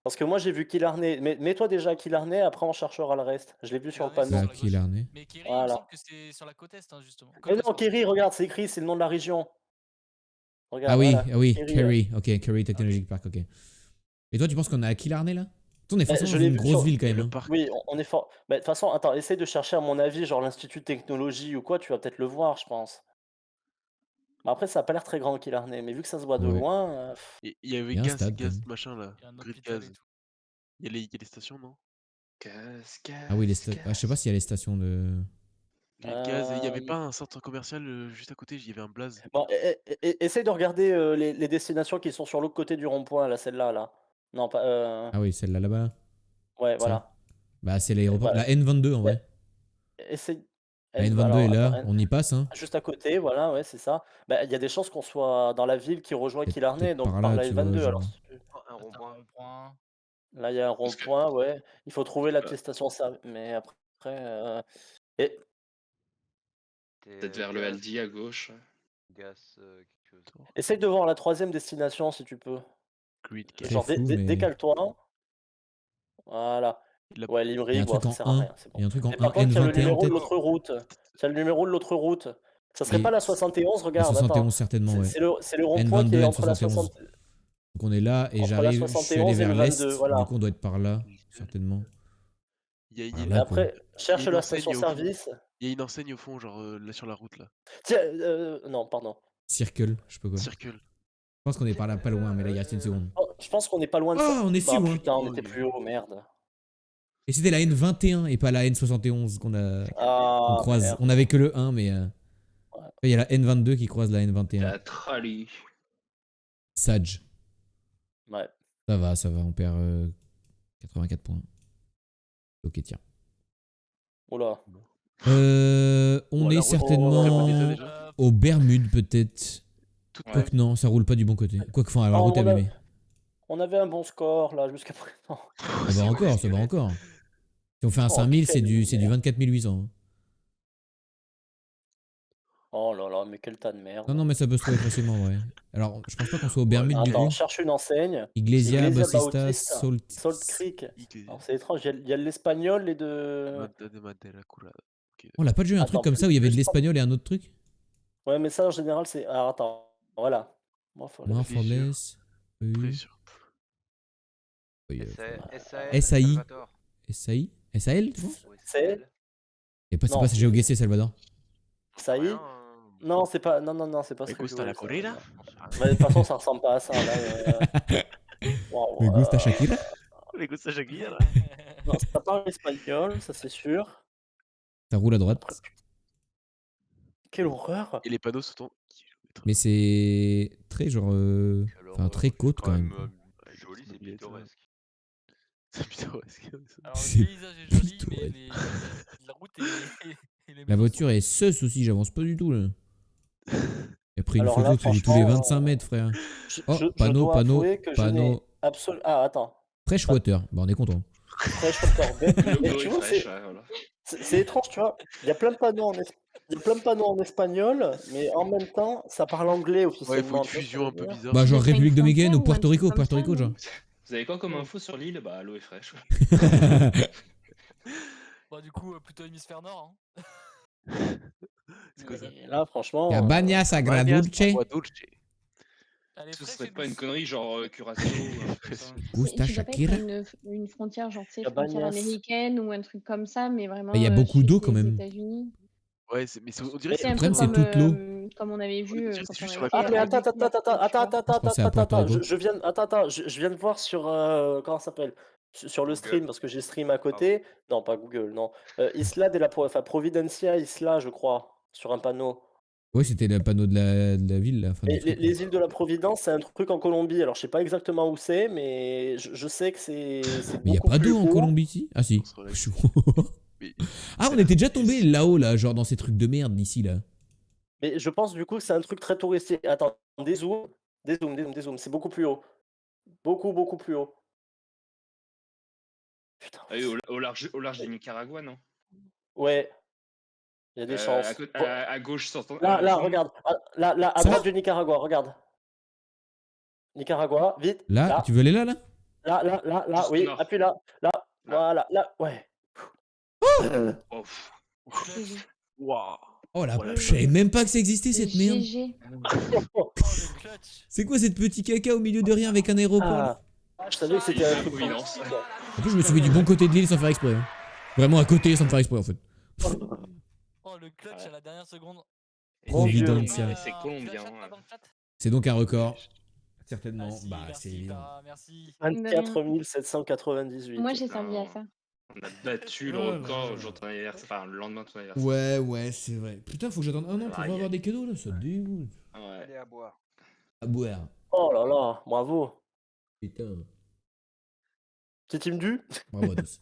Parce que moi j'ai vu Killarney. Mais mets-toi déjà à Killarney, après on cherchera le reste. Je l'ai vu sur le
Killarney,
panneau.
c'est
Bah,
sur la gauche.
Killarney.
Mais Kerry, il me
Voilà.
semble que c'est sur la côte est, hein, justement.
Mais
Côte est,
non,
pardon.
Kerry, regarde, c'est écrit, c'est le nom de la région. Regarde,
Ah oui,
voilà,
ah oui,
Kerry,
Kerry. Ok, Kerry Technologic Park, ok. Et toi, tu penses qu'on est à Killarney là? On est forcément
je
dans
l'ai
une
vu
grosse
sur-
ville quand
Et
même.
le
Hein.
parc.
Oui, on est fort. Bah, de toute façon, attends, essaye de chercher, à mon avis, genre l'Institut de technologie ou quoi, tu vas peut-être le voir, je pense. Bah, après, ça a pas l'air très grand Killarney, mais vu que ça se voit de
Ouais.
loin,
Et il y avait
Il y a un
gaz,
stade,
gaz,
quand même.
machin là.
Il y a un
Grid
hôpital
gaz.
et tout.
Il y a les stations, non?
Gaz,
Ah oui,
gaz,
je sais pas
gaz.
s'il y a les stations de.
Grid gaz. Et il y avait
il-
pas un centre commercial juste à côté, il y avait un blaze.
bon, essaye de regarder les destinations qui sont sur l'autre côté du rond-point, là, celle-là, là. Non, pas.
Ah oui, celle-là là-bas. Là.
Ouais,
Ça.
voilà.
Bah, c'est l'aéroport.
Voilà.
La N22 en vrai.
Essaye.
La N22
Alors,
est là,
attends,
on y passe. Hein.
juste à côté, voilà, ouais, c'est ça. Bah, il y a des chances qu'on soit dans la ville qui rejoint Killarney,
Peut-être
donc
par
par
là,
la
tu vois.
N22.
Genre.
Alors,
Un
Un
rond-point.
rond-point.
là, il y a un
Parce que-
rond-point, ouais. Il faut trouver l'attestation service. Mais après. Et
Peut-être vers le Aldi à gauche.
Gaz, quelque chose.
essaye de voir la troisième destination si tu peux.
Grid gaz.
Très
Genre,
flou, mais.
décale-toi. Voilà.
La-
Ouais,
Il y a
Limerick,
un
bon,
truc
ça
en
sert à
1.
rien, c'est bon.
Il y a un truc en
Mais par
1
contre, il y a le
N21
numéro de
peut-être.
l'autre route. C'est le numéro de l'autre route. Ça serait
Et
pas la 71,
La
regarde,
71
attends.
certainement, ouais.
C'est le rond-point qui
N22,
est entre la
N71.
60.
Donc on est là et
Entre la
j'arrive, je suis allé
71 et
vers
le
l'est.
22, voilà.
Du coup, on doit être par là, certainement.
Il y a, il y a-
Par
Et
là, quoi.
après, cherche
une
la
enseigne
station
au fond.
service.
il y a une enseigne au fond, genre là sur la route là.
Tiens, non, pardon.
Circle, je sais pas quoi. Je
Circle.
pense qu'on est par là, pas loin, mais là, il reste une seconde.
Oh, je pense qu'on est pas loin de
Oh,
ça.
on est si
Bah,
loin.
putain, on
Oh,
était
oui.
plus haut, merde.
Et c'était la N21 et pas la N71 qu'on
Ah,
croise.
merde.
On avait que le 1, mais.
Ouais.
Il y a la N22 qui croise la N21.
La Trali.
Sage.
Ouais.
Ça va, on perd 84 points. Ok, tiens.
Oula.
On
Voilà,
est
on-
certainement
ça déjà.
aux Bermudes, peut-être.
Toute
Ouais.
Quoique non, ça roule pas du bon côté. Quoique, enfin, la
Oh,
route est
on a-
abîmée.
On avait un bon score, là, jusqu'à présent.
Ça va encore, ça va encore. Si on fait un
Oh,
5000, c'est
quelle
du
merde.
24 800. hein.
Oh là là, mais quel tas de merde.
Non, mais ça peut se trouver facilement, ouais. Alors, je pense pas qu'on soit aux Bermudes, du
Attends,
coup.
cherche une enseigne.
Iglesia,
Iglesia
Bautista,
Bautista, Salt Creek. Alors c'est étrange, il y a de l'espagnol et de...
On l'a pas déjà eu un truc
Attends,
comme ça où il y avait de
plus-
l'espagnol et un autre truc
Ouais, mais ça en général c'est... Ah, attends, voilà. Moi, faut
Moins
aller-
Très sûr.
Forless.
Très
Oui.
sûr.
Oui,
SAS,
SAI.
Salvador.
SAI SAL, tu vois
C'est-
Et pas, c'est
Non,
pas
c'est-
GeoGC Salvador.
Ça y est?
Rien,
Non, c'est pas... Non, c'est pas
Mais
ce que
Costa
je voulais,
la Corée,
ça.
là
Mais de toute façon, ça ressemble pas à ça, là. Waouh,
Me gusta Shakira.
Les Costa Shakira là.
Non, ça parle espagnol, ça c'est sûr.
Ça roule à droite.
Quelle horreur!
Et les panneaux sont en kilomètres.
Mais c'est très genre. Enfin, très côte quand même.
Joli, c'est
Il est ça.
pittoresque.
C'est pittoresque.
Alors
C'est
le paysage est joli, mais
pittoresque.
la route et les
La
maisons
voiture
sont-
est sus aussi, j'avance pas du tout là. Et après une
Alors
photo
là,
que tu dis tous les
franchement,
25 mètres, frère. Oh,
je
panneau,
dois
panneau,
avouer que je n'ai
panneau.
absolument... Ah, attends.
Freshwater. Bah, on est content.
Freshwater Bay.
Le
Mais
logo
tu
est
vois,
fraîche, ouais, voilà.
c'est étrange, tu vois. Il y a plein de panneaux en espagnol, mais en même temps, ça parle anglais
Ouais, il faut
officiellement.
une
tu vois ce que
fusion
je
un
veux
peu
dire
bizarre.
Bah, genre
C'est pas une
République Dominicaine ou
frontière ou un
Puerto Rico,
truc comme
Puerto
ça,
Rico,
non
genre.
Vous avez quoi comme info sur l'île? Bah, l'eau est fraîche.
Bon, du coup, plutôt hémisphère nord. Hein.
C'est quoi ça
Et là, franchement.
Cabana Sagra Dulce.
Agua Dulce.
Elle est
Ce
fraîche
serait
et
pas une
douce.
connerie genre Curaçao ou un truc comme ça.
Gusta
Tu dois pas être
Shakira.
une frontière, genre, tu sais,
Cabagnas.
frontière américaine ou un truc comme ça, mais vraiment.
il y a beaucoup
suisse
d'eau,
et
quand même.
États-Unis.
Ouais, mais on dirait que
C'est un
Le
peu
problème,
comme,
c'est toute l'eau.
comme on avait vu
dirait que
quand
c'est
on
juste
avait
sur la
fait
Ah, mais attends,
Habitat, tu vois.
Je pensais à Puerto Rico.
je viens, je viens de voir sur, comment ça s'appelle? Sur le
Google.
stream, parce que j'ai stream à côté. Non, pas Google, non. Isla de la enfin, Providencia Isla, je crois, sur un panneau.
Ouais, c'était le panneau de la ville, là. Enfin, du
Et
truc,
les îles de la Providence, c'est un truc en Colombie. Alors, je sais pas exactement où c'est, mais je sais que c'est
Mais y a
beaucoup
pas
plus
d'eau en
haut.
Colombie ici? Ah si.
On se relaxe.
Je suis-
Mais-
Ah, on était déjà tombé là-haut, là, genre dans ces trucs de merde d'ici, là.
Mais je pense du coup que c'est un truc très touristique. Attends, dézoom. C'est beaucoup plus haut. Beaucoup plus haut. Putain.
Ah oui, au large du Nicaragua, non?
Ouais. Il y a des chances.
À gauche, sortant.
Là, regarde. Là, à
Ça
droite du Nicaragua, regarde. Nicaragua, vite.
Là, tu veux aller là, là?
Là,
Juste au
oui,
nord.
appuie là. Là, voilà, là, ouais.
Oh, pff.
Waouh.
Oh la
Voilà.
je savais même pas que ça existait cette merde.
GG.
Oh, le clutch.
C'est quoi cette petit caca au milieu de rien avec un aéroport là
Je savais que c'était un truc
Providence.
touristique.
En plus, je me suis mis du bon côté de l'île sans faire exprès. hein. Vraiment à côté sans me faire exprès en fait.
Oh, le clutch à la dernière seconde.
Providencia.
C'est colombien. hein.
C'est donc un record. Certainement.
Merci,
Bah,
merci,
c'est évident.
Clara, merci.
24 798.
Moi, j'ai servi à
Non.
ça.
On a battu le
Ouais,
record
ouais.
au jour de ton anniversaire, enfin le lendemain de ton anniversaire.
Ouais, c'est vrai. Putain, faut que j'attende un an pour
Aïe,
avoir
aïe.
des cadeaux, là. Ça dégoûte.
Ouais.
Allez à boire.
À boire.
Oh là là, bravo.
Putain.
Petit team du.
Bravo à tous.